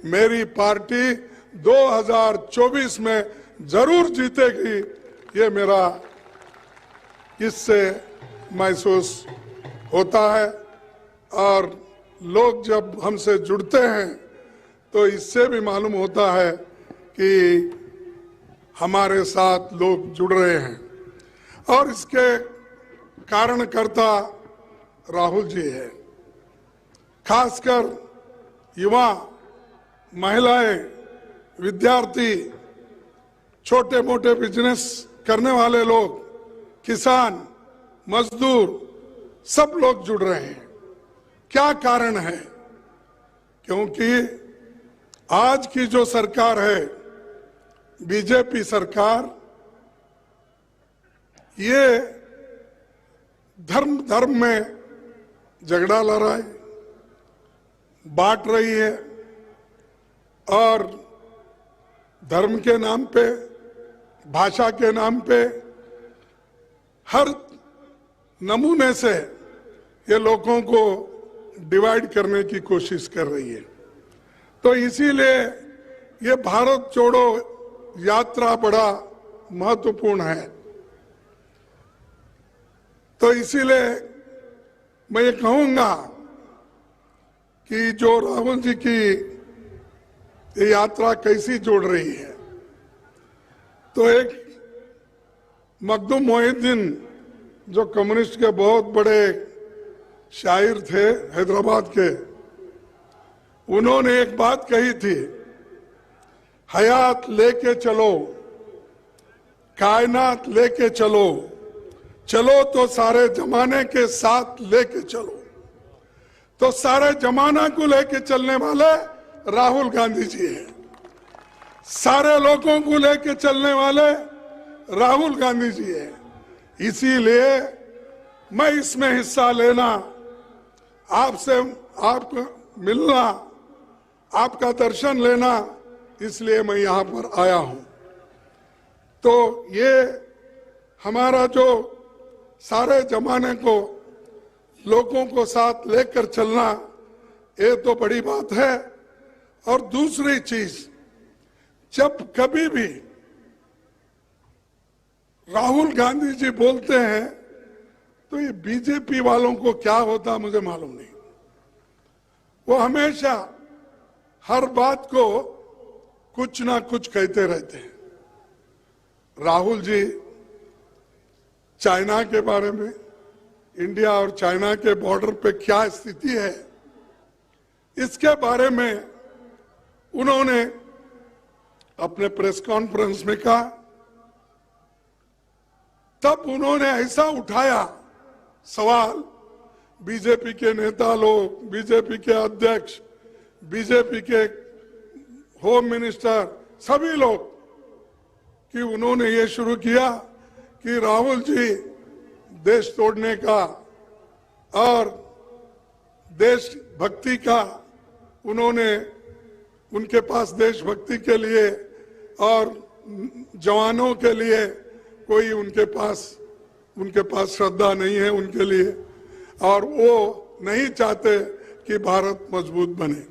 मेरी पार्टी 2024 में जरूर जीतेगी, ये मेरा इससे महसूस होता है। और लोग जब हमसे जुड़ते हैं तो इससे भी मालूम होता है कि हमारे साथ लोग जुड़ रहे हैं, और इसके कारणकर्ता राहुल जी है। खासकर युवा, महिलाएं, विद्यार्थी, छोटे मोटे बिजनेस करने वाले लोग, किसान, मजदूर, सब लोग जुड़ रहे हैं। क्या कारण है? क्योंकि आज की जो सरकार है, बीजेपी सरकार, ये धर्म में झगड़ा लड़ा है, बांट रही है, और धर्म के नाम पे, भाषा के नाम पे, हर नमूने से ये लोगों को डिवाइड करने की कोशिश कर रही है। तो इसीलिए ये भारत जोड़ो यात्रा बड़ा महत्वपूर्ण है। तो इसीलिए मैं ये कहूंगा कि जो राहुल जी की ये यात्रा कैसी जोड़ रही है, तो एक मखदूम मोहिउद्दीन जो कम्युनिस्ट के बहुत बड़े शायर थे हैदराबाद के, उन्होंने एक बात कही थी, हयात लेके चलो, कायनात लेके चलो, चलो तो सारे जमाने के साथ लेके चलो। तो सारे जमाना को लेके चलने वाले राहुल गांधी जी हैं, सारे लोगों को लेके चलने वाले राहुल गांधी जी हैं। इसीलिए मैं इसमें हिस्सा लेना, आपसे आपको मिलना, आपका दर्शन लेना, इसलिए मैं यहाँ पर आया हूं। तो ये हमारा जो सारे जमाने को लोगों को साथ लेकर चलना, ये तो बड़ी बात है। और दूसरी चीज, जब कभी भी राहुल गांधी जी बोलते हैं तो ये बीजेपी वालों को क्या होता मुझे मालूम नहीं। वो हमेशा हर बात को कुछ ना कुछ कहते रहते हैं। राहुल जी चाइना के बारे में, इंडिया और चाइना के बॉर्डर पे क्या स्थिति है, इसके बारे में उन्होंने अपने प्रेस कॉन्फ्रेंस में कहा। तब उन्होंने ऐसा उठाया सवाल, बीजेपी के नेता लोग, बीजेपी के अध्यक्ष, बीजेपी के होम मिनिस्टर, सभी लोग, कि उन्होंने ये शुरू किया कि राहुल जी देश तोड़ने का और देशभक्ति का, उन्होंने उनके पास देशभक्ति के लिए और जवानों के लिए कोई उनके पास श्रद्धा नहीं है उनके लिए, और वो नहीं चाहते कि भारत मजबूत बने।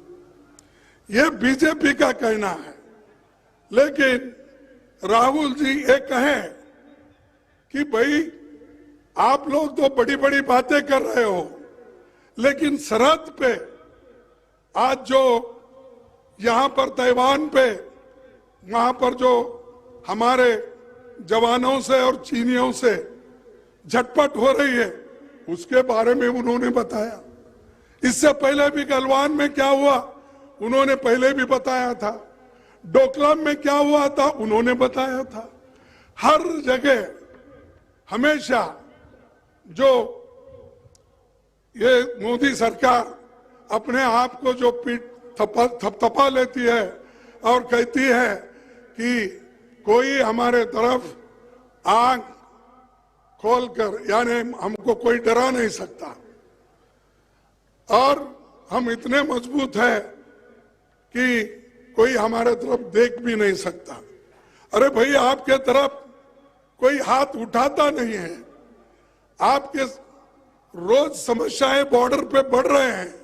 ये बीजेपी का कहना है। लेकिन राहुल जी ये कहें कि भाई आप लोग तो बड़ी बड़ी बातें कर रहे हो, लेकिन सरहद पे आज जो यहाँ पर ताइवान पे, वहां पर जो हमारे जवानों से और चीनियों से झटपट हो रही है, उसके बारे में उन्होंने बताया। इससे पहले भी गलवान में क्या हुआ उन्होंने पहले भी बताया था। डोकलाम में क्या हुआ था उन्होंने बताया था। हर जगह हमेशा जो ये मोदी सरकार अपने आप को जो पीठ थपथपा लेती है और कहती है कि कोई हमारे तरफ आंख खोलकर, यानी हमको कोई डरा नहीं सकता और हम इतने मजबूत हैं कि कोई हमारे तरफ देख भी नहीं सकता। अरे भाई, आपके तरफ कोई हाथ उठाता नहीं है। आपके रोज समस्याएं बॉर्डर पे बढ़ रहे हैं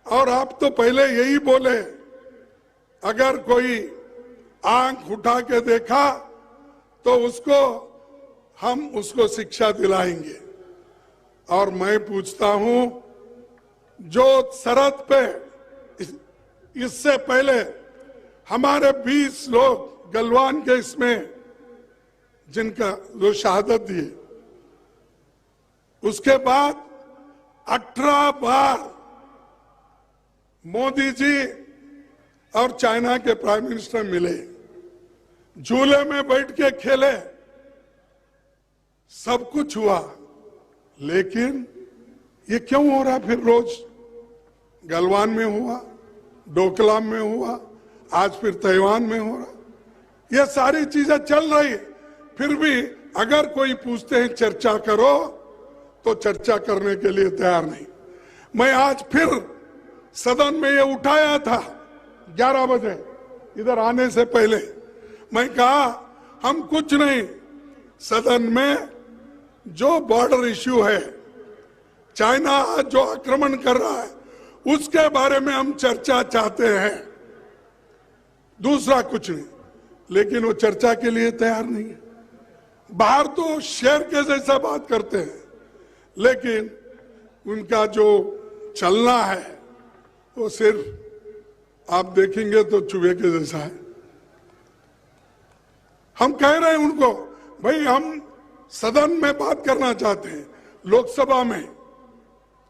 और आप तो पहले यही बोले, अगर कोई आंख उठा के देखा तो हम उसको शिक्षा दिलाएंगे। और मैं पूछता हूं, जो सरहद पे इससे पहले हमारे 20 लोग गलवान के इसमें जिनका जो शहादत दिए, उसके बाद 18 बार मोदी जी और चाइना के प्राइम मिनिस्टर मिले, झूले में बैठ के खेले, सब कुछ हुआ, लेकिन ये क्यों हो रहा? फिर रोज गलवान में हुआ, डोकलाम में हुआ, आज फिर ताइवान में हो रहा। ये सारी चीजें चल रही है, फिर भी अगर कोई पूछते हैं चर्चा करो तो चर्चा करने के लिए तैयार नहीं। मैं आज फिर सदन में ये उठाया था 11 बजे इधर आने से पहले। मैं कहा हम कुछ नहीं, सदन में जो बॉर्डर इश्यू है, चाइना जो आक्रमण कर रहा है, उसके बारे में हम चर्चा चाहते हैं, दूसरा कुछ नहीं। लेकिन वो चर्चा के लिए तैयार नहीं है। बाहर तो शेर के जैसा बात करते हैं, लेकिन उनका जो चलना है वो सिर्फ आप देखेंगे तो चूहे के जैसा है। हम कह रहे हैं उनको, भाई हम सदन में बात करना चाहते हैं, लोकसभा में,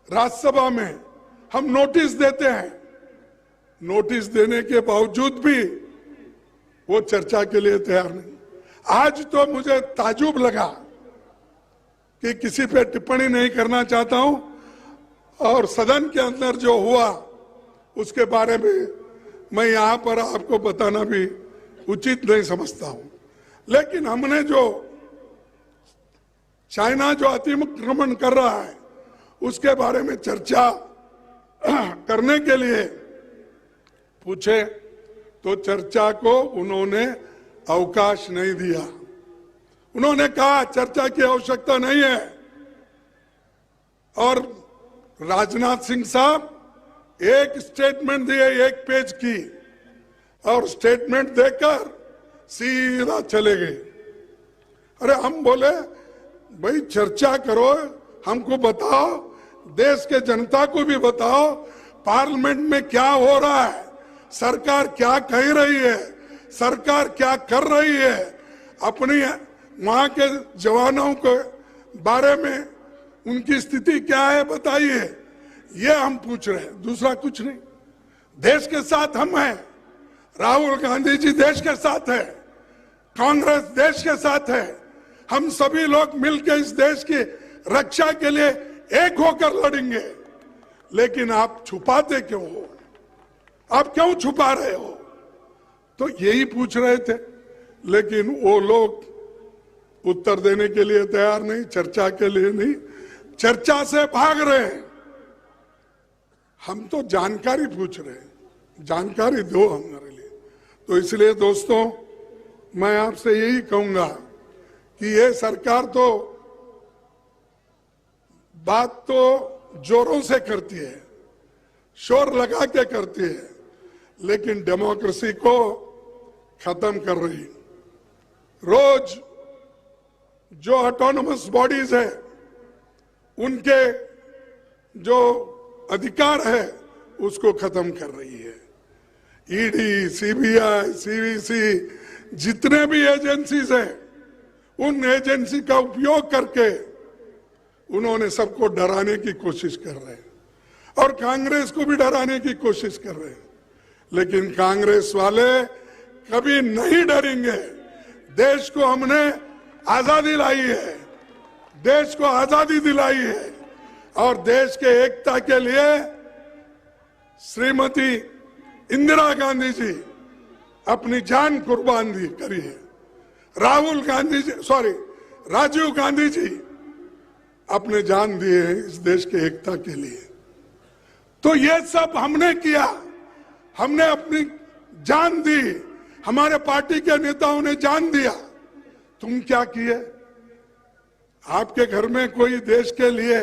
राज्यसभा में हम नोटिस देते हैं, नोटिस देने के बावजूद भी वो चर्चा के लिए तैयार नहीं। आज तो मुझे ताजुब लगा कि किसी पे टिप्पणी नहीं करना चाहता हूं और सदन के अंदर जो हुआ उसके बारे में मैं यहां पर आपको बताना भी उचित नहीं समझता हूं। लेकिन हमने जो चाइना जो अतिक्रमण कर रहा है उसके बारे में चर्चा करने के लिए पूछे तो चर्चा को उन्होंने अवकाश नहीं दिया। उन्होंने कहा चर्चा की आवश्यकता नहीं है। और राजनाथ सिंह साहब एक स्टेटमेंट दिए 1 पेज की, और स्टेटमेंट देकर सीधा चले गए। अरे हम बोले भाई चर्चा करो, हमको बताओ, देश के जनता को भी बताओ पार्लियामेंट में क्या हो रहा है, सरकार क्या कह रही है, सरकार क्या कर रही है, अपनी वहां के जवानों के बारे में उनकी स्थिति क्या है बताइए। ये हम पूछ रहे हैं, दूसरा कुछ नहीं। देश के साथ हम हैं, राहुल गांधी जी देश के साथ है, कांग्रेस देश के साथ है, हम सभी लोग मिलकर इस देश की रक्षा के लिए एक होकर लड़ेंगे। लेकिन आप छुपाते क्यों हो? आप क्यों छुपा रहे हो? तो यही पूछ रहे थे, लेकिन वो लोग उत्तर देने के लिए तैयार नहीं, चर्चा के लिए नहीं, चर्चा से भाग रहे हैं। हम तो जानकारी पूछ रहे हैं, जानकारी दो हमारे लिए। तो इसलिए दोस्तों मैं आपसे यही कहूंगा कि ये सरकार तो बात तो जोरों से करती है, शोर लगा के करती है, लेकिन डेमोक्रेसी को खत्म कर रही है। रोज जो ऑटोनमस बॉडीज है उनके जो अधिकार है उसको खत्म कर रही है। ईडी, सीबीआई, सीवीसी, जितने भी एजेंसीज हैं, उन एजेंसी का उपयोग करके उन्होंने सबको डराने की कोशिश कर रहे हैं और कांग्रेस को भी डराने की कोशिश कर रहे हैं। लेकिन कांग्रेस वाले कभी नहीं डरेंगे। देश को हमने आजादी लाई है, देश को आजादी दिलाई है और देश के एकता के लिए श्रीमती इंदिरा गांधी जी अपनी जान कुर्बान दी करी है। राजीव गांधी जी अपने जान दिए हैं इस देश के एकता के लिए। तो ये सब हमने किया, हमने अपनी जान दी, हमारे पार्टी के नेताओं ने जान दिया। तुम क्या किए? आपके घर में कोई देश के लिए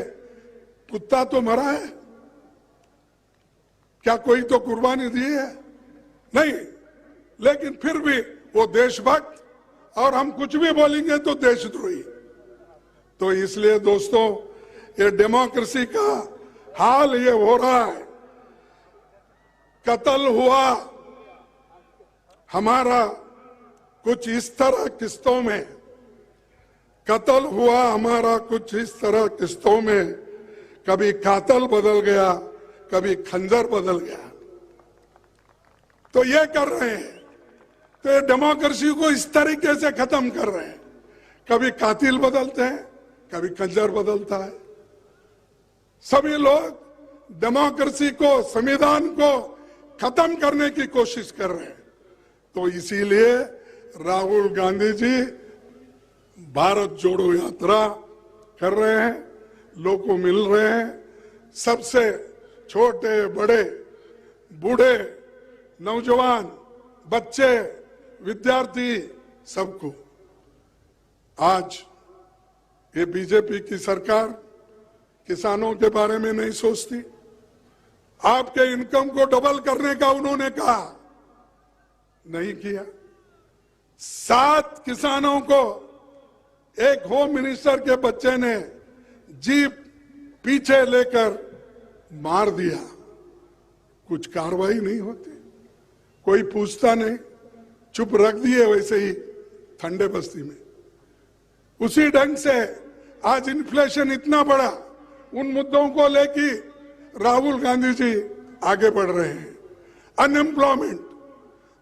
कुत्ता तो मरा है? क्या कोई तो कुर्बानी दी है? नहीं। लेकिन फिर भी वो देशभक्त, और हम कुछ भी बोलेंगे तो देशद्रोही। तो इसलिए दोस्तों, ये डेमोक्रेसी का हाल ये हो रहा है। कत्ल हुआ हमारा कुछ इस तरह किस्तों में, कत्ल हुआ हमारा कुछ इस तरह किस्तों में, कभी कातल बदल गया, कभी खंजर बदल गया। तो ये कर रहे हैं, तो ये डेमोक्रेसी को इस तरीके से खत्म कर रहे हैं। कभी कातिल बदलते हैं, कभी खंजर बदलता है। सभी लोग डेमोक्रेसी को, संविधान को खत्म करने की कोशिश कर रहे हैं। तो इसीलिए राहुल गांधी जी भारत जोड़ो यात्रा कर रहे हैं, लोगों को मिल रहे हैं, सबसे छोटे बड़े, बूढ़े, नौजवान, बच्चे, विद्यार्थी, सबको। आज ये बीजेपी की सरकार किसानों के बारे में नहीं सोचती। आपके इनकम को डबल करने का उन्होंने कहा, नहीं किया। 7 किसानों को एक होम मिनिस्टर के बच्चे ने जीप पीछे लेकर मार दिया, कुछ कार्रवाई नहीं होती, कोई पूछता नहीं, चुप रख दिए वैसे ही ठंडे बस्ती में। उसी ढंग से आज इन्फ्लेशन इतना बड़ा, उन मुद्दों को लेके राहुल गांधी जी आगे बढ़ रहे हैं। अनएम्प्लॉयमेंट,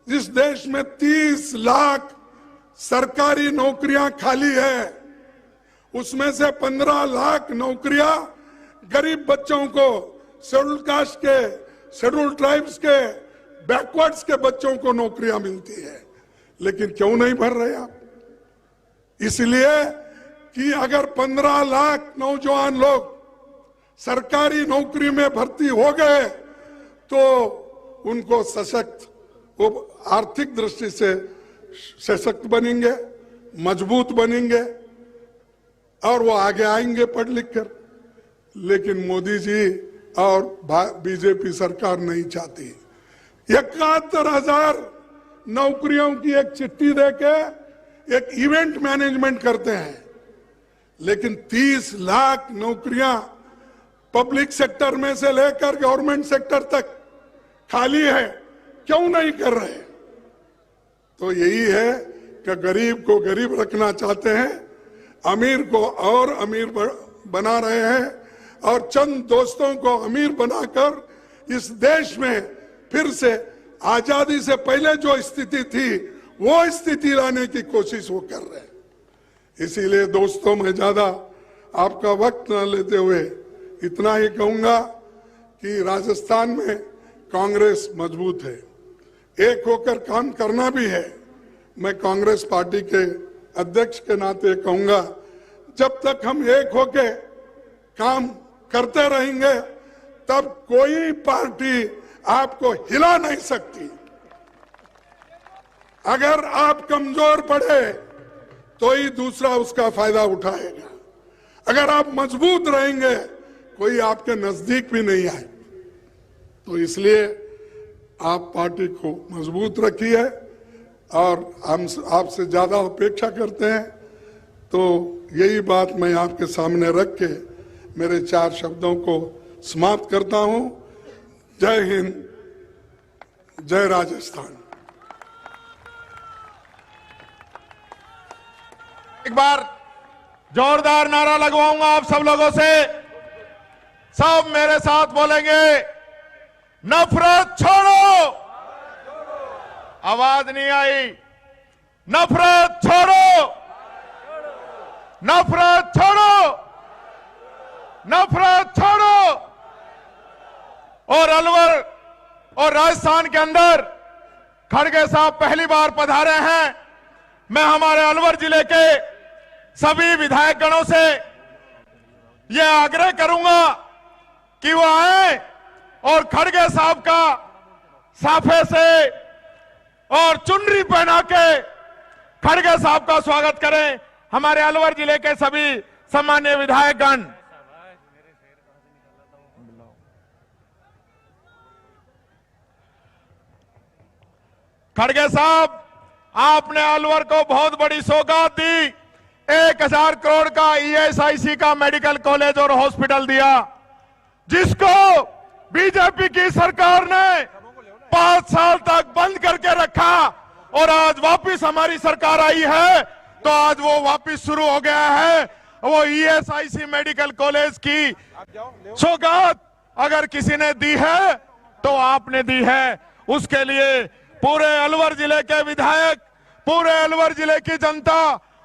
जिस देश में 30 लाख सरकारी नौकरियां खाली है, उसमें से 15 लाख नौकरियां गरीब बच्चों को, शेड्यूल कास्ट के, शेड्यूल ट्राइब्स के, बैकवर्ड्स के बच्चों को नौकरियां मिलती है। लेकिन क्यों नहीं भर रहे आप? इसलिए कि अगर 15 लाख नौजवान लोग सरकारी नौकरी में भर्ती हो गए तो उनको सशक्त, वो आर्थिक दृष्टि से सशक्त बनेंगे, मजबूत बनेंगे और वो आगे आएंगे पढ़ लिख कर। लेकिन मोदी जी और बीजेपी सरकार नहीं चाहती। 71,000 नौकरियों की एक चिट्ठी देके एक इवेंट मैनेजमेंट करते हैं, लेकिन 30 लाख नौकरियां पब्लिक सेक्टर में से लेकर गवर्नमेंट सेक्टर तक खाली है, क्यों नहीं कर रहे? तो यही है कि गरीब को गरीब रखना चाहते हैं, अमीर को और अमीर बना रहे हैं और चंद दोस्तों को अमीर बनाकर इस देश में फिर से आजादी से पहले जो स्थिति थी वो स्थिति लाने की कोशिश वो कर रहे हैं। इसीलिए दोस्तों, मैं ज्यादा आपका वक्त न लेते हुए इतना ही कहूंगा कि राजस्थान में कांग्रेस मजबूत है, एक होकर काम करना भी है। मैं कांग्रेस पार्टी के अध्यक्ष के नाते कहूंगा, जब तक हम एक होकर काम करते रहेंगे तब कोई पार्टी आपको हिला नहीं सकती। अगर आप कमजोर पड़े तो ही दूसरा उसका फायदा उठाएगा। अगर आप मजबूत रहेंगे कोई आपके नजदीक भी नहीं आए। तो इसलिए आप पार्टी को मजबूत रखिए और हम आपसे ज्यादा अपेक्षा करते हैं। तो यही बात मैं आपके सामने रख के मेरे 4 शब्दों को समाप्त करता हूं। जय हिंद, जय राजस्थान। एक बार जोरदार नारा लगवाऊंगा आप सब लोगों से, सब मेरे साथ बोलेंगे, नफरत छोड़ो, आवाज नहीं आई। नफरत छोड़ो, नफरत छोड़ो, नफरत छोड़ो। और अलवर और राजस्थान के अंदर खड़गे साहब पहली बार पधारे हैं। मैं हमारे अलवर जिले के सभी विधायक गणों से यह आग्रह करूंगा कि वो आए और खड़गे साहब का साफे से और चुनरी पहना के खड़गे साहब का स्वागत करें। हमारे अलवर जिले के सभी सम्मान्य विधायकगण। खड़गे साहब, आपने अलवर को बहुत बड़ी सौगात दी। 1000 करोड़ का ईएसआईसी का मेडिकल कॉलेज और हॉस्पिटल दिया, जिसको बीजेपी की सरकार ने 5 साल तक बंद करके रखा। और आज वापस हमारी सरकार आई है तो आज वो वापस शुरू हो गया है। वो ईएसआईसी मेडिकल कॉलेज की सौगात अगर किसी ने दी है तो आपने दी है। उसके लिए पूरे अलवर जिले के विधायक, पूरे अलवर जिले की जनता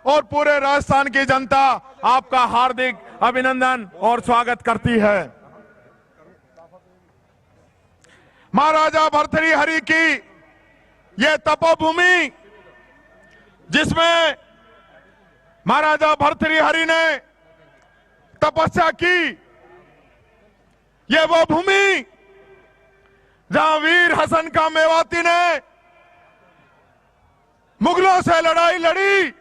और पूरे राजस्थान की जनता आपका हार्दिक अभिनंदन और स्वागत करती है। महाराजा भर्तृहरि की यह तपोभूमि, जिसमें महाराजा भर्तृहरि ने तपस्या की, यह वो भूमि जहां वीर हसन का मेवाती ने मुगलों से लड़ाई लड़ी।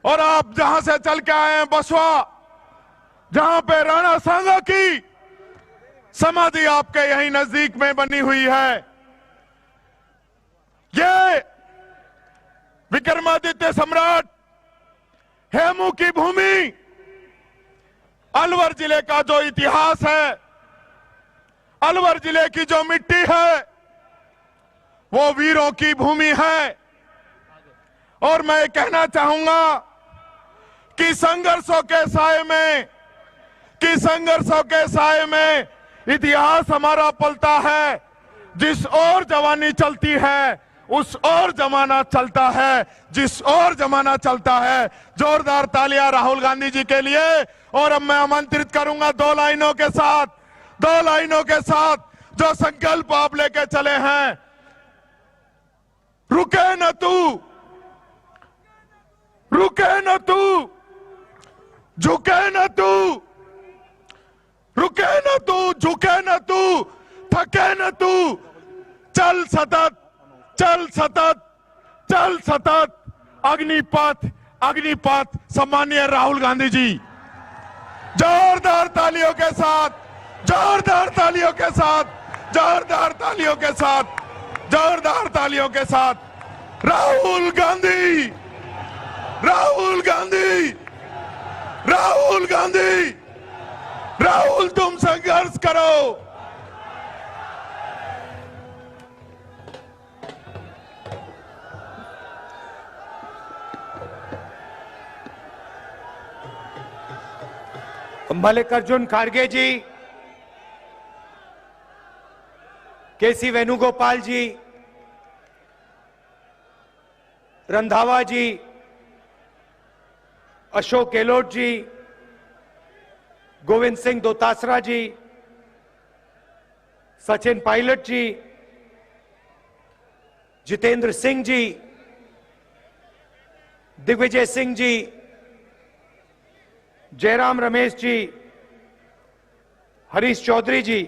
और आप जहां से चल के आए हैं बसवा, जहां पे राणा सांगा की समाधि आपके यहीं नजदीक में बनी हुई है। ये विक्रमादित्य सम्राट हेमू की भूमि, अलवर जिले का जो इतिहास है, अलवर जिले की जो मिट्टी है, वो वीरों की भूमि है। और मैं कहना चाहूंगा कि संघर्षों के साए में इतिहास हमारा पलता है। जिस ओर जवानी चलती है उस ओर जमाना चलता है, जिस ओर जमाना चलता है। जोरदार तालियां राहुल गांधी जी के लिए। और अब मैं आमंत्रित करूंगा 2 लाइनों के साथ जो संकल्प आप लेके चले हैं। रुके न तू, रुके न तू, झुके न तू, रुके न तू, झुके न तू, थके न तू, चल सतत, चल सतत, चल सतत, अग्निपथ, अग्निपथ। सम्मानीय राहुल गांधी जी, जोरदार तालियों के साथ, जोरदार तालियों के साथ, जोरदार तालियों के साथ, जोरदार तालियों के साथ। राहुल गांधी, राहुल गांधी, राहुल गांधी, राहुल तुम संघर्ष करो। मल्लिकार्जुन खड़गे जी, केसी वेणुगोपाल जी, रंधावा जी, अशोक गहलोत जी, गोविंद सिंह दोतासरा जी, सचिन पायलट जी, जितेंद्र सिंह जी, दिग्विजय सिंह जी, जयराम रमेश जी, हरीश चौधरी जी,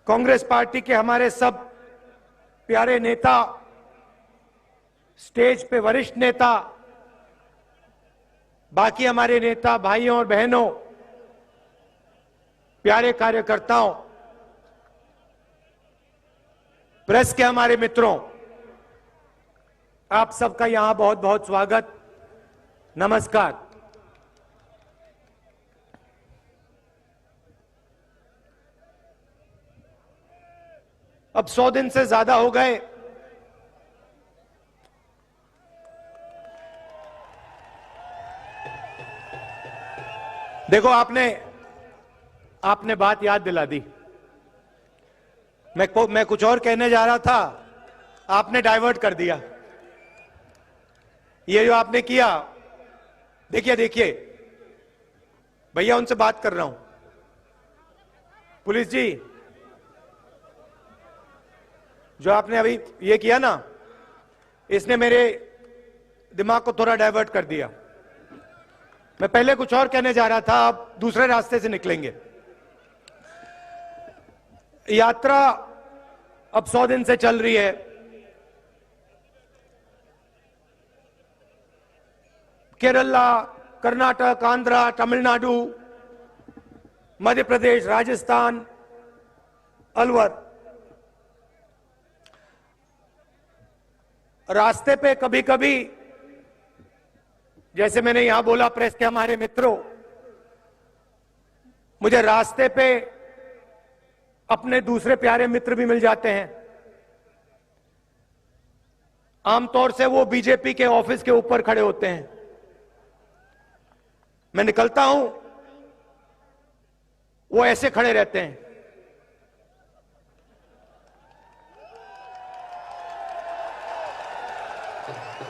कांग्रेस पार्टी के हमारे सब प्यारे नेता, स्टेज पे वरिष्ठ नेता, बाकी हमारे नेता भाइयों और बहनों, प्यारे कार्यकर्ताओं, प्रेस के हमारे मित्रों, आप सबका यहां बहुत बहुत स्वागत, नमस्कार। अब 100 दिन से ज्यादा हो गए देखो, आपने बात याद दिला दी। मैं कुछ और कहने जा रहा था, आपने डाइवर्ट कर दिया। ये जो आपने किया, देखिए भैया, उनसे बात कर रहा हूं। पुलिस जी, जो आपने अभी ये किया ना, इसने मेरे दिमाग को थोड़ा डाइवर्ट कर दिया। मैं पहले कुछ और कहने जा रहा था, आप दूसरे रास्ते से निकलेंगे। यात्रा अब 100 दिन से चल रही है। केरला, कर्नाटक, आंध्रा, तमिलनाडु, मध्य प्रदेश, राजस्थान, अलवर, रास्ते पे कभी कभी, जैसे मैंने यहां बोला प्रेस के हमारे मित्रों, मुझे रास्ते पे अपने दूसरे प्यारे मित्र भी मिल जाते हैं। आमतौर से वो बीजेपी के ऑफिस के ऊपर खड़े होते हैं। मैं निकलता हूं, वो ऐसे खड़े रहते हैं।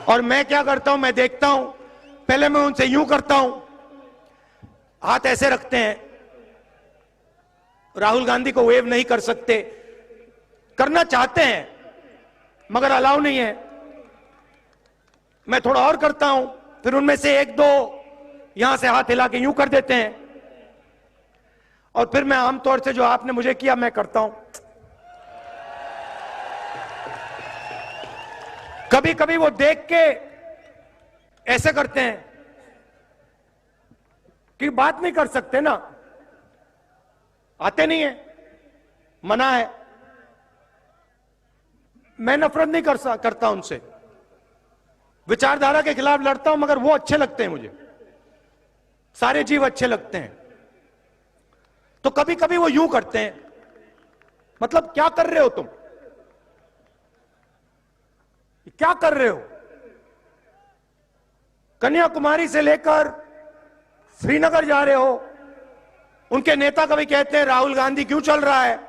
और मैं क्या करता हूं, मैं देखता हूं, पहले मैं उनसे यूं करता हूं, हाथ ऐसे रखते हैं। राहुल गांधी को वेव नहीं कर सकते, करना चाहते हैं मगर अलाउ नहीं है। मैं थोड़ा और करता हूं, फिर उनमें से एक दो यहां से हाथ हिला के यूं कर देते हैं, और फिर मैं आमतौर से जो आपने मुझे किया मैं करता हूं। कभी कभी वो देख के ऐसे करते हैं कि बात नहीं कर सकते ना, आते नहीं है, मना है। मैं नफरत नहीं करता उनसे, विचारधारा के खिलाफ लड़ता हूं, मगर वो अच्छे लगते हैं मुझे, सारे जीव अच्छे लगते हैं। तो कभी कभी वो यूं करते हैं, मतलब क्या कर रहे हो तुम, क्या कर रहे हो? कन्याकुमारी से लेकर श्रीनगर जा रहे हो। उनके नेता कभी कहते हैं राहुल गांधी क्यों चल रहा है।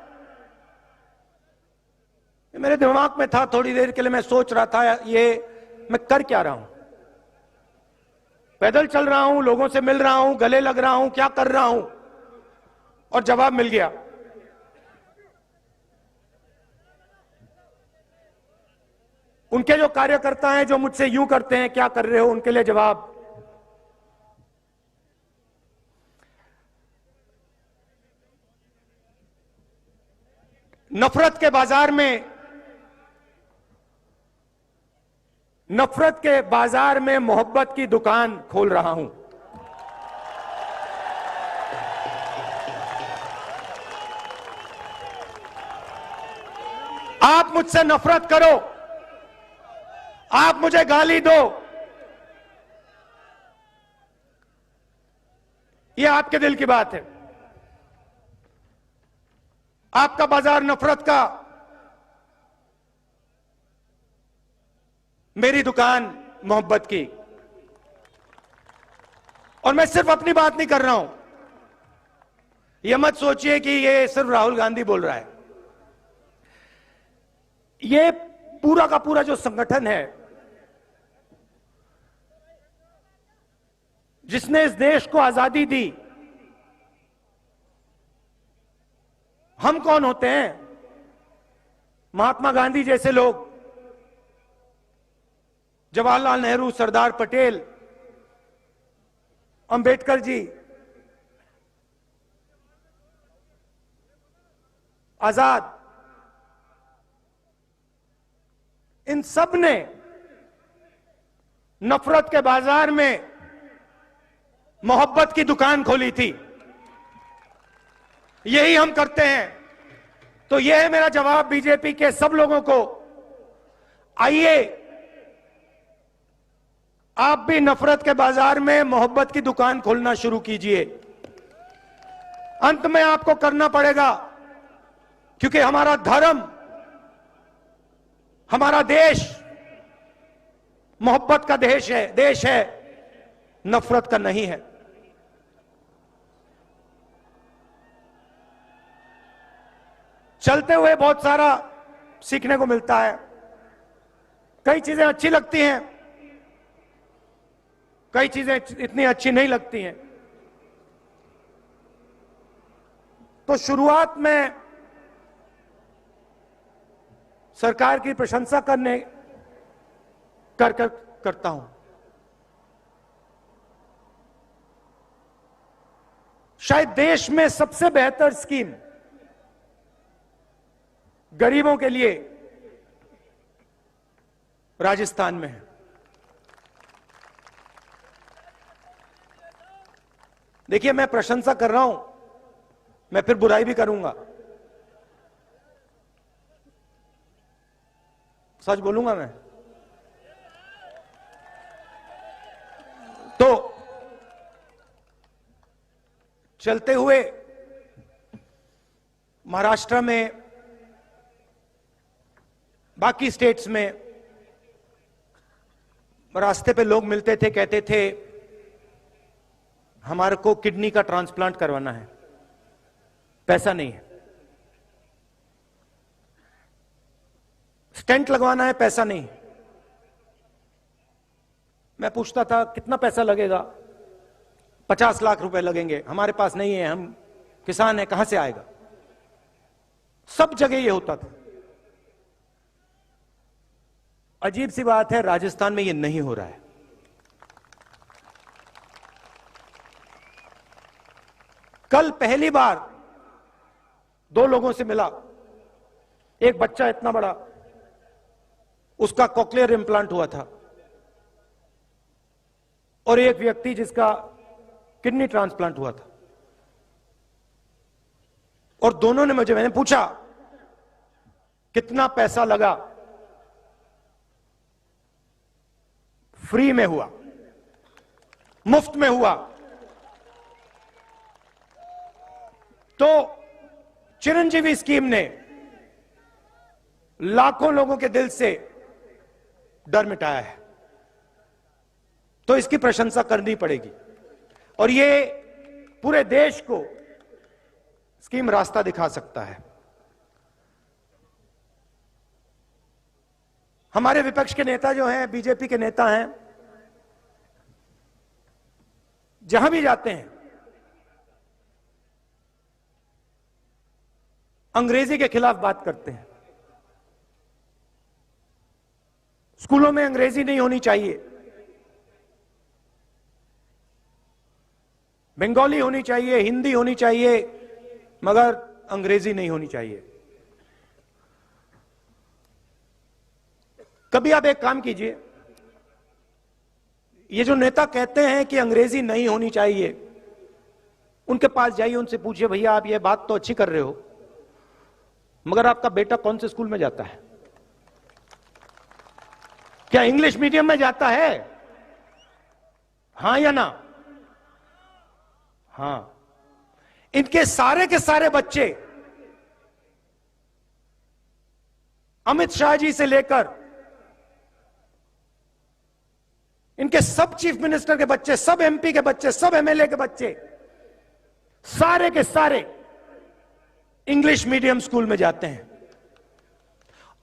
मेरे दिमाग में था, थोड़ी देर के लिए मैं सोच रहा था, ये मैं कर क्या रहा हूं? पैदल चल रहा हूं, लोगों से मिल रहा हूं, गले लग रहा हूं, क्या कर रहा हूं? और जवाब मिल गया। उनके जो कार्यकर्ता हैं जो मुझसे यूं करते हैं, क्या कर रहे हो, उनके लिए जवाब। नफरत के बाजार में मोहब्बत की दुकान खोल रहा हूं। आप मुझसे नफरत करो, आप मुझे गाली दो, यह आपके दिल की बात है। आपका बाजार नफरत का, मेरी दुकान मोहब्बत की। और मैं सिर्फ अपनी बात नहीं कर रहा हूं, यह मत सोचिए कि यह सिर्फ राहुल गांधी बोल रहा है। यह पूरा का पूरा जो संगठन है जिसने इस देश को आजादी दी, हम कौन होते हैं? महात्मा गांधी जैसे लोग, जवाहरलाल नेहरू, सरदार पटेल, अंबेडकर जी, आजाद, इन सब ने नफरत के बाजार में मोहब्बत की दुकान खोली थी। यही हम करते हैं। तो यह है मेरा जवाब बीजेपी के सब लोगों को। आइए, आप भी नफरत के बाजार में मोहब्बत की दुकान खोलना शुरू कीजिए। अंत में आपको करना पड़ेगा, क्योंकि हमारा धर्म, हमारा देश मोहब्बत का देश है, नफरत का नहीं है। चलते हुए बहुत सारा सीखने को मिलता है। कई चीजें अच्छी लगती हैं, कई चीजें इतनी अच्छी नहीं लगती हैं। तो शुरुआत में सरकार की प्रशंसा करता हूं। शायद देश में सबसे बेहतर स्कीम गरीबों के लिए राजस्थान में है। देखिए, मैं प्रशंसा कर रहा हूं, मैं फिर बुराई भी करूंगा, सच बोलूंगा मैं। तो चलते हुए महाराष्ट्र में, बाकी स्टेट्स में रास्ते पे लोग मिलते थे, कहते थे हमारे को किडनी का ट्रांसप्लांट करवाना है, पैसा नहीं है। स्टेंट लगवाना है, पैसा नहीं। मैं पूछता था कितना पैसा लगेगा? 50 लाख रुपए लगेंगे। हमारे पास नहीं है, हम किसान हैं, कहां से आएगा? सब जगह ये होता था। अजीब सी बात है, राजस्थान में ये नहीं हो रहा है। कल पहली बार 2 लोगों से मिला। एक बच्चा इतना बड़ा, उसका कॉक्लियर इंप्लांट हुआ था, और एक व्यक्ति जिसका किडनी ट्रांसप्लांट हुआ था। और दोनों ने मैंने पूछा कितना पैसा लगा? फ्री में हुआ, मुफ्त में हुआ। तो चिरंजीवी स्कीम ने लाखों लोगों के दिल से डर मिटाया है, तो इसकी प्रशंसा करनी पड़ेगी। और ये पूरे देश को स्कीम रास्ता दिखा सकता है। हमारे विपक्ष के नेता जो हैं, बीजेपी के नेता हैं, जहां भी जाते हैं अंग्रेजी के खिलाफ बात करते हैं। स्कूलों में अंग्रेजी नहीं होनी चाहिए, बंगाली होनी चाहिए, हिंदी होनी चाहिए, मगर अंग्रेजी नहीं होनी चाहिए। कभी आप एक काम कीजिए, ये जो नेता कहते हैं कि अंग्रेजी नहीं होनी चाहिए, उनके पास जाइए, उनसे पूछिए भैया आप ये बात तो अच्छी कर रहे हो, मगर आपका बेटा कौन से स्कूल में जाता है? क्या इंग्लिश मीडियम में जाता है? हां या ना? हां। इनके सारे के सारे बच्चे अमित शाह जी से लेकर इनके सब चीफ मिनिस्टर के बच्चे, सब एमपी के बच्चे, सब एमएलए के बच्चे, सारे के सारे इंग्लिश मीडियम स्कूल में जाते हैं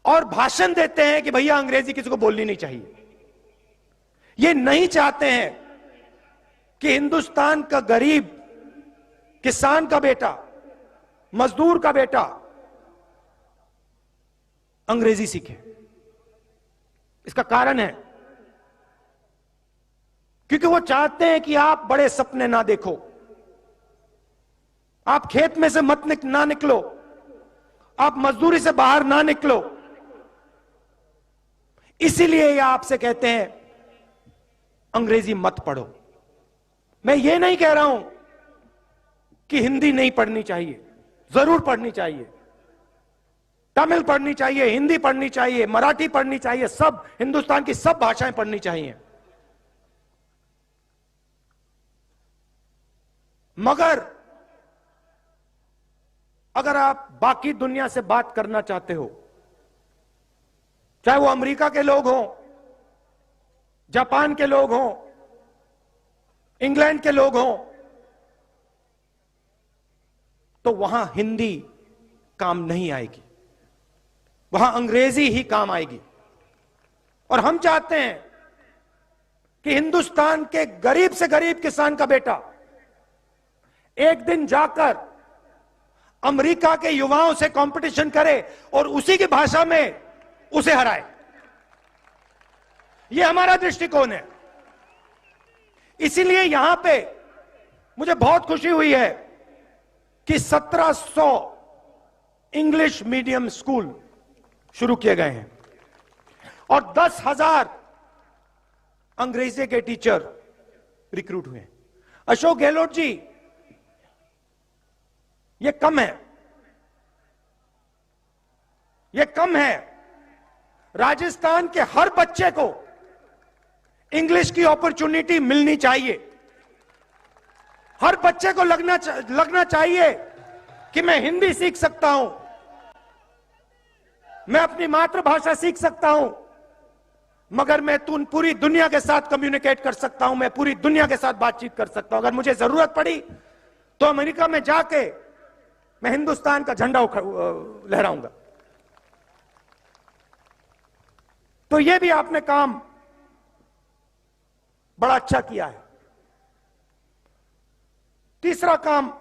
और भाषण देते हैं कि भैया अंग्रेजी किसी को बोलनी नहीं चाहिए। ये नहीं चाहते हैं कि हिंदुस्तान का गरीब, किसान का बेटा, मजदूर का बेटा अंग्रेजी सीखे। इसका कारण है क्योंकि वो चाहते हैं कि आप बड़े सपने ना देखो, आप खेत में से ना निकलो, आप मजदूरी से बाहर ना निकलो। इसीलिए ये आपसे कहते हैं अंग्रेजी मत पढ़ो। मैं ये नहीं कह रहा हूं कि हिंदी नहीं पढ़नी चाहिए, जरूर पढ़नी चाहिए। तमिल पढ़नी चाहिए, हिंदी पढ़नी चाहिए, मराठी पढ़नी चाहिए, सब हिंदुस्तान की सब भाषाएं पढ़नी चाहिए। मगर अगर आप बाकी दुनिया से बात करना चाहते हो, चाहे वो अमेरिका के लोग हों, जापान के लोग हों, इंग्लैंड के लोग हों, तो वहां हिंदी काम नहीं आएगी, वहां अंग्रेजी ही काम आएगी। और हम चाहते हैं कि हिंदुस्तान के गरीब से गरीब किसान का बेटा एक दिन जाकर अमेरिका के युवाओं से कंपटीशन करे और उसी की भाषा में उसे हराए। यह हमारा दृष्टिकोण है। इसीलिए यहां पे मुझे बहुत खुशी हुई है कि 1700 इंग्लिश मीडियम स्कूल शुरू किए गए हैं और 10,000 अंग्रेजी के टीचर रिक्रूट हुए हैं। अशोक गहलोत जी, यह कम है, यह कम है। राजस्थान के हर बच्चे को इंग्लिश की अपॉर्चुनिटी मिलनी चाहिए। हर बच्चे को लगना चाहिए कि मैं हिंदी सीख सकता हूं, मैं अपनी मातृभाषा सीख सकता हूं, मगर मैं पूरी दुनिया के साथ कम्युनिकेट कर सकता हूं, मैं पूरी दुनिया के साथ बातचीत कर सकता हूं। अगर मुझे जरूरत पड़ी तो अमेरिका में जाके मैं हिंदुस्तान का झंडा लहराऊंगा। तो यह भी आपने काम बड़ा अच्छा किया है। तीसरा काम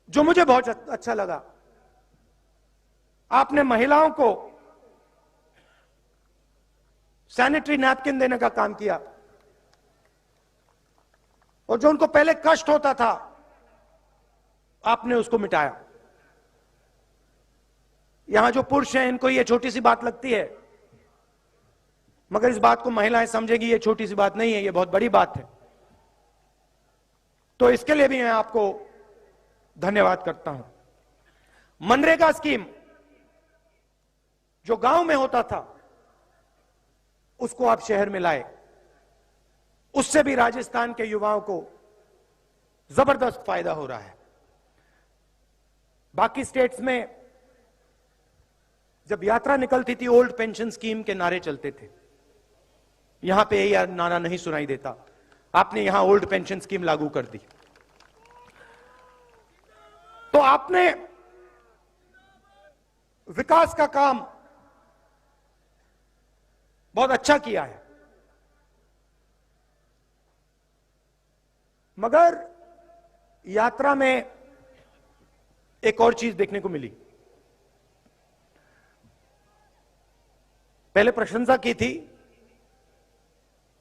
जो मुझे बहुत अच्छा लगा, आपने महिलाओं को सैनिटरी नैपकिन देने का काम किया और जो उनको पहले कष्ट होता था आपने उसको मिटाया। यहां जो पुरुष हैं इनको ये छोटी सी बात लगती है, मगर इस बात को महिलाएं समझेगी ये छोटी सी बात नहीं है, ये बहुत बड़ी बात है। तो इसके लिए भी मैं आपको धन्यवाद करता हूं। मनरेगा स्कीम जो गांव में होता था उसको आप शहर में लाए, उससे भी राजस्थान के युवाओं को जबरदस्त फायदा हो रहा है। बाकी स्टेट्स में जब यात्रा निकलती थी ओल्ड पेंशन स्कीम के नारे चलते थे, यहां पे यह नारा नहीं सुनाई देता। आपने यहां ओल्ड पेंशन स्कीम लागू कर दी, तो आपने विकास का काम बहुत अच्छा किया है। मगर यात्रा में एक और चीज देखने को मिली। पहले प्रशंसा की थी,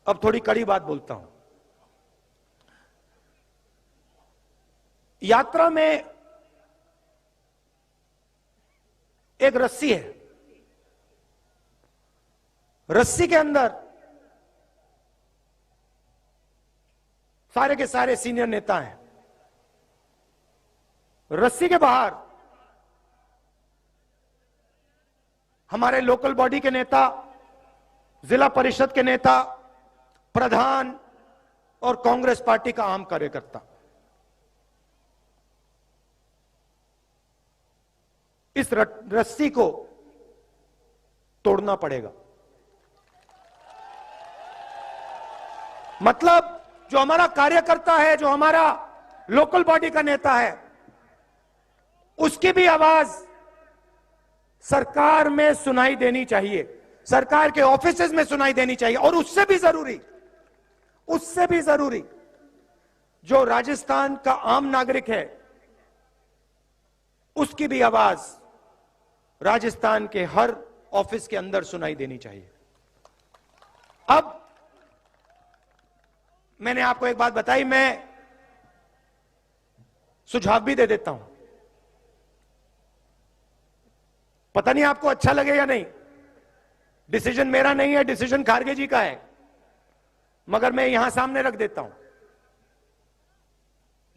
अब थोड़ी कड़ी बात बोलता हूं। यात्रा में एक रस्सी है, रस्सी के अंदर सारे के सारे सीनियर नेता हैं, रस्सी के बाहर हमारे लोकल बॉडी के नेता, जिला परिषद के नेता, प्रधान और कांग्रेस पार्टी का आम कार्यकर्ता। इस रस्सी को तोड़ना पड़ेगा। मतलब जो हमारा कार्यकर्ता है, जो हमारा लोकल बॉडी का नेता है, उसकी भी आवाज सरकार में सुनाई देनी चाहिए, सरकार के ऑफिसेज में सुनाई देनी चाहिए। और उससे भी जरूरी जो राजस्थान का आम नागरिक है, उसकी भी आवाज राजस्थान के हर ऑफिस के अंदर सुनाई देनी चाहिए। अब मैंने आपको एक बात बताई, मैं सुझाव भी दे देता हूं। पता नहीं आपको अच्छा लगे या नहीं, डिसीजन मेरा नहीं है, डिसीजन खारगे जी का है, मगर मैं यहां सामने रख देता हूं।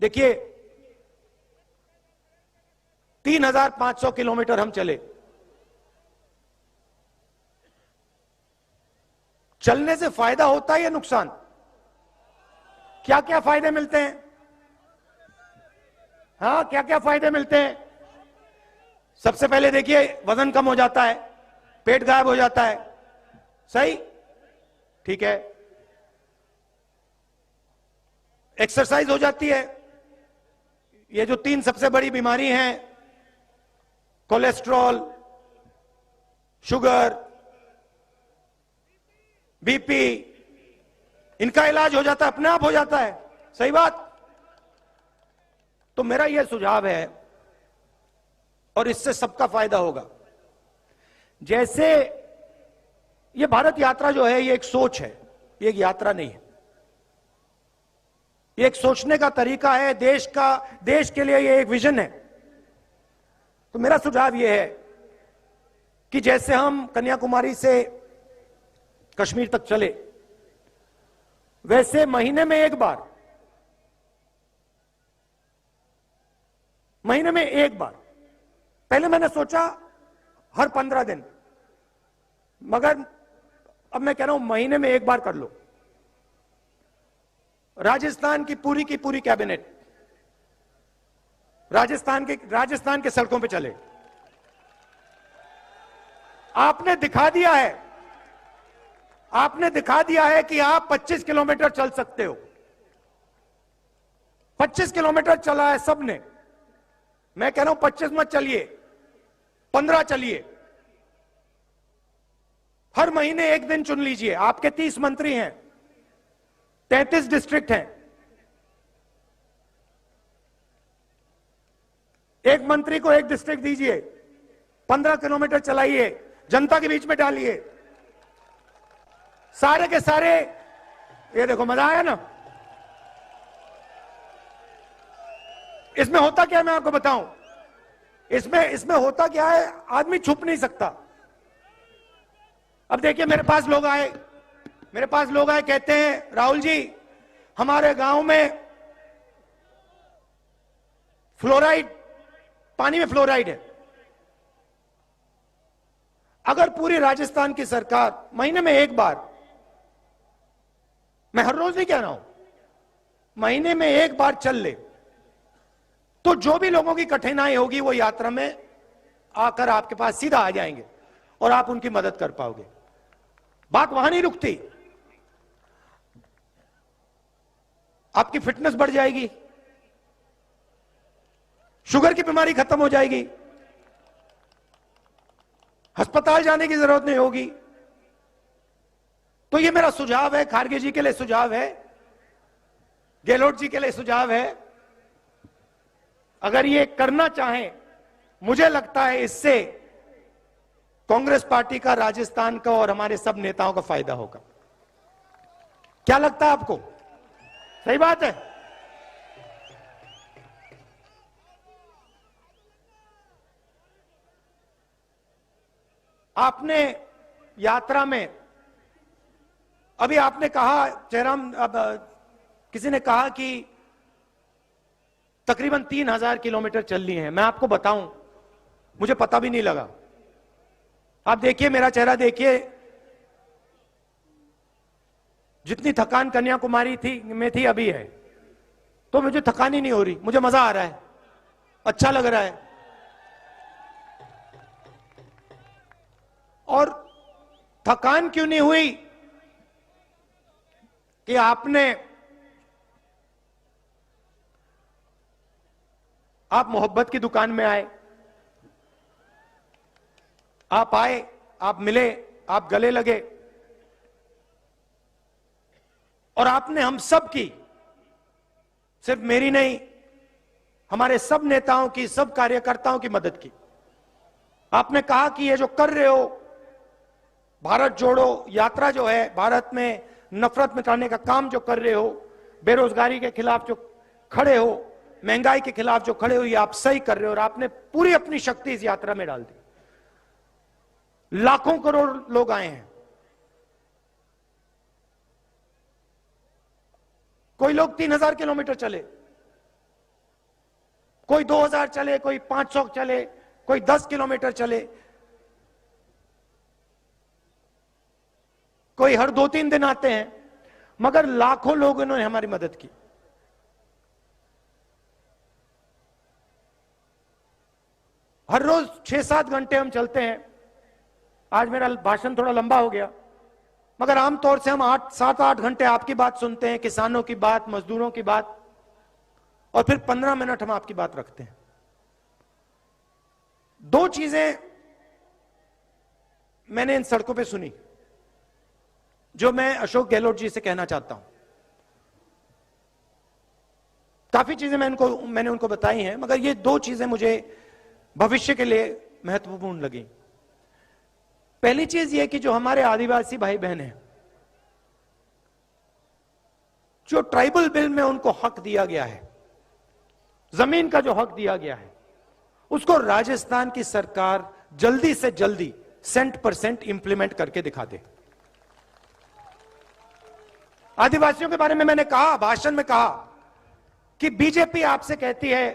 देखिए, 3,500 किलोमीटर हम चले, चलने से फायदा होता है या नुकसान? क्या क्या फायदे मिलते हैं? हाँ, क्या क्या फायदे मिलते हैं? सबसे पहले देखिए, वजन कम हो जाता है, पेट गायब हो जाता है, सही, ठीक है। एक्सरसाइज हो जाती है। ये जो 3 सबसे बड़ी बीमारी हैं, कोलेस्ट्रॉल, शुगर, बीपी, इनका इलाज हो जाता है, अपने आप हो जाता है। सही बात। तो मेरा यह सुझाव है, और इससे सबका फायदा होगा। जैसे ये भारत यात्रा जो है, ये एक सोच है, ये एक यात्रा नहीं है। ये एक सोचने का तरीका है, देश के लिए ये एक विजन है। तो मेरा सुझाव ये है कि जैसे हम कन्याकुमारी से कश्मीर तक चले, वैसे महीने में एक बार पहले मैंने सोचा हर 15 दिन, मगर अब मैं कह रहा हूं महीने में एक बार कर लो। राजस्थान की पूरी कैबिनेट राजस्थान के सड़कों पे चले। आपने दिखा दिया है कि आप 25 किलोमीटर चल सकते हो। 25 किलोमीटर चला है सबने। मैं कह रहा हूं 25 मत चलिए, 15 चलिए। हर महीने एक दिन चुन लीजिए। आपके 30 मंत्री हैं, 33 डिस्ट्रिक्ट हैं। एक मंत्री को एक डिस्ट्रिक्ट दीजिए, 15 किलोमीटर चलाइए, जनता के बीच में डालिए। सारे के सारे, ये देखो मजा आया ना। इसमें होता क्या है मैं आपको बताऊं। इसमें होता क्या है, आदमी छुप नहीं सकता। अब देखिए मेरे पास लोग आए कहते हैं राहुल जी हमारे गांव में पानी में फ्लोराइड है। अगर पूरी राजस्थान की सरकार महीने में एक बार, मैं हर रोज नहीं कह रहा हूं, महीने में एक बार चल ले, तो जो भी लोगों की कठिनाई होगी वो यात्रा में आकर आपके पास सीधा आ जाएंगे और आप उनकी मदद कर पाओगे। बात वहां नहीं रुकती। आपकी फिटनेस बढ़ जाएगी, शुगर की बीमारी खत्म हो जाएगी, अस्पताल जाने की जरूरत नहीं होगी। तो ये मेरा सुझाव है, खारगे जी के लिए सुझाव है, गहलोत जी के लिए सुझाव है। अगर ये करना चाहें, मुझे लगता है इससे कांग्रेस पार्टी का, राजस्थान का और हमारे सब नेताओं का फायदा होगा। क्या लगता है आपको? सही बात है। आपने यात्रा में, अभी आपने कहा जयराम, अब किसी ने कहा कि तकरीबन 3000 किलोमीटर चल ली है। मैं आपको बताऊं, मुझे पता भी नहीं लगा। आप देखिए मेरा चेहरा देखिए, जितनी थकान कन्याकुमारी में थी अभी है, तो मुझे थकान ही नहीं हो रही। मुझे मजा आ रहा है, अच्छा लग रहा है। और थकान क्यों नहीं हुई कि आप मोहब्बत की दुकान में आए, आप आए, आप मिले, आप गले लगे, और आपने हम सब की, सिर्फ मेरी नहीं, हमारे सब नेताओं की, सब कार्यकर्ताओं की मदद की। आपने कहा कि ये जो कर रहे हो, भारत जोड़ो यात्रा जो है, भारत में नफरत मिटाने का काम जो कर रहे हो, बेरोजगारी के खिलाफ जो खड़े हो, महंगाई के खिलाफ जो खड़े हो, ये आप सही कर रहे हो। और आपने पूरी अपनी शक्ति इस यात्रा में डाल दी। लाखों करोड़ लोग आए हैं। कोई लोग 3000 किलोमीटर चले, कोई 2000 चले, कोई 500 चले, कोई 10 किलोमीटर चले, कोई हर 2-3 दिन आते हैं, मगर लाखों लोगों ने हमारी मदद की। हर रोज 6-7 घंटे हम चलते हैं। आज मेरा भाषण थोड़ा लंबा हो गया, मगर आमतौर से हम 7-8 घंटे आपकी बात सुनते हैं, किसानों की बात, मजदूरों की बात, और फिर 15 मिनट हम आपकी बात रखते हैं। दो चीजें मैंने इन सड़कों पे सुनी जो मैं अशोक गहलोत जी से कहना चाहता हूं। काफी चीजें मैंने उनको बताई हैं, मगर ये दो चीजें मुझे भविष्य के लिए महत्वपूर्ण लगी। पहली चीज ये कि जो हमारे आदिवासी भाई बहन हैं, जो ट्राइबल बिल में उनको हक दिया गया है, जमीन का जो हक दिया गया है, उसको राजस्थान की सरकार जल्दी से जल्दी 100% इंप्लीमेंट करके दिखा दे। आदिवासियों के बारे में मैंने कहा, भाषण में कहा कि बीजेपी आपसे कहती है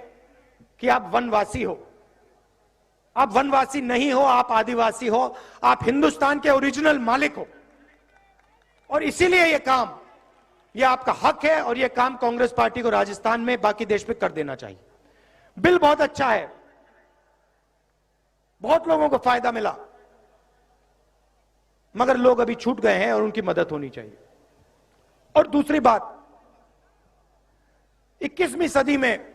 कि आप वनवासी हो। आप वनवासी नहीं हो, आप आदिवासी हो, आप हिंदुस्तान के ओरिजिनल मालिक हो। और इसीलिए यह काम, यह आपका हक है और यह काम कांग्रेस पार्टी को राजस्थान में, बाकी देश में कर देना चाहिए। बिल बहुत अच्छा है, बहुत लोगों को फायदा मिला, मगर लोग अभी छूट गए हैं और उनकी मदद होनी चाहिए। और दूसरी बात, 21वीं सदी में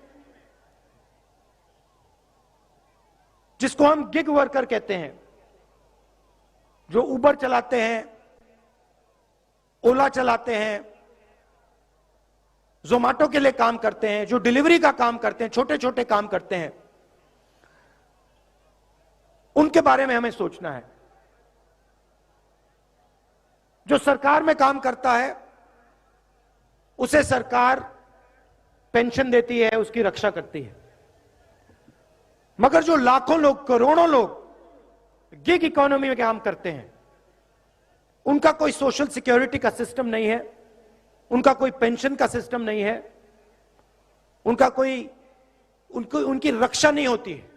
जिसको हम गिग वर्कर कहते हैं, जो उबर चलाते हैं, ओला चलाते हैं, जोमेटो के लिए काम करते हैं, जो डिलीवरी का काम करते हैं, छोटे छोटे काम करते हैं, उनके बारे में हमें सोचना है। जो सरकार में काम करता है उसे सरकार पेंशन देती है, उसकी रक्षा करती है, मगर जो लाखों लोग, करोड़ों लोग गिग इकोनॉमी में काम करते हैं, उनका कोई सोशल सिक्योरिटी का सिस्टम नहीं है, उनका कोई पेंशन का सिस्टम नहीं है, उनकी रक्षा नहीं होती है।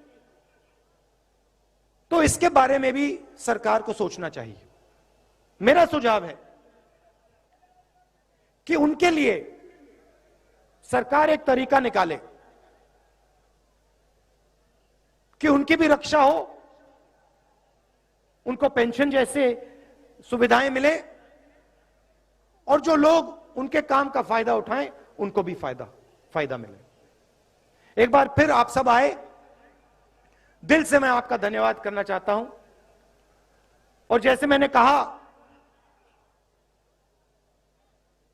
तो इसके बारे में भी सरकार को सोचना चाहिए। मेरा सुझाव है कि उनके लिए सरकार एक तरीका निकाले कि उनकी भी रक्षा हो, उनको पेंशन जैसे सुविधाएं मिले, और जो लोग उनके काम का फायदा उठाएं उनको भी फायदा मिले। एक बार फिर आप सब आए, दिल से मैं आपका धन्यवाद करना चाहता हूं। और जैसे मैंने कहा,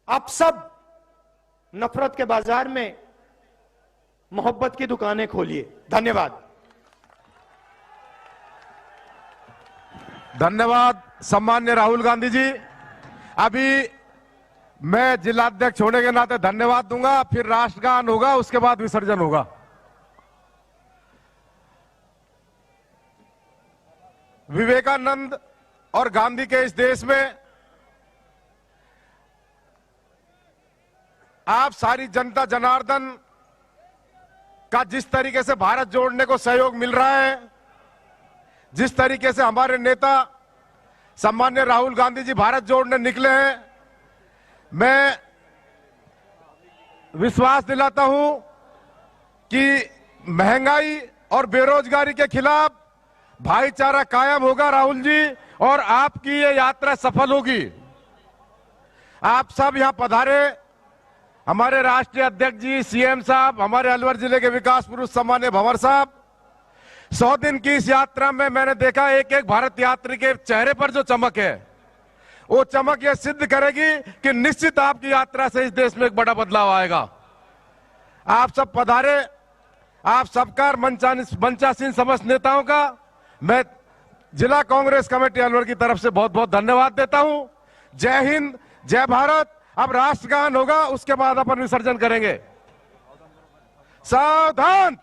आप सब नफरत के बाजार में मोहब्बत की दुकानें खोलिए। धन्यवाद। धन्यवाद सम्मान्य राहुल गांधी जी। अभी मैं जिलाध्यक्ष होने के नाते धन्यवाद दूंगा, फिर राष्ट्रगान होगा, उसके बाद विसर्जन होगा। विवेकानंद और गांधी के इस देश में आप सारी जनता जनार्दन का जिस तरीके से भारत जोड़ने को सहयोग मिल रहा है, जिस तरीके से हमारे नेता सम्मान्य राहुल गांधी जी भारत जोड़ने निकले हैं, मैं विश्वास दिलाता हूं कि महंगाई और बेरोजगारी के खिलाफ भाईचारा कायम होगा राहुल जी, और आपकी ये यात्रा सफल होगी। आप सब यहां पधारे, हमारे राष्ट्रीय अध्यक्ष जी, सीएम साहब, हमारे अलवर जिले के विकास पुरुष सम्मान्य भंवर साहब, 100 दिन की इस यात्रा में मैंने देखा एक एक भारत यात्री के चेहरे पर जो चमक है, वो चमक ये सिद्ध करेगी कि निश्चित आपकी यात्रा से इस देश में एक बड़ा बदलाव आएगा। आप सब पधारे, आप सबका मंचासीन समस्त नेताओं का मैं जिला कांग्रेस कमेटी अलवर की तरफ से बहुत बहुत धन्यवाद देता हूं। जय हिंद, जय भारत। अब राष्ट्रगान होगा, उसके बाद अपन विसर्जन करेंगे। सावधान।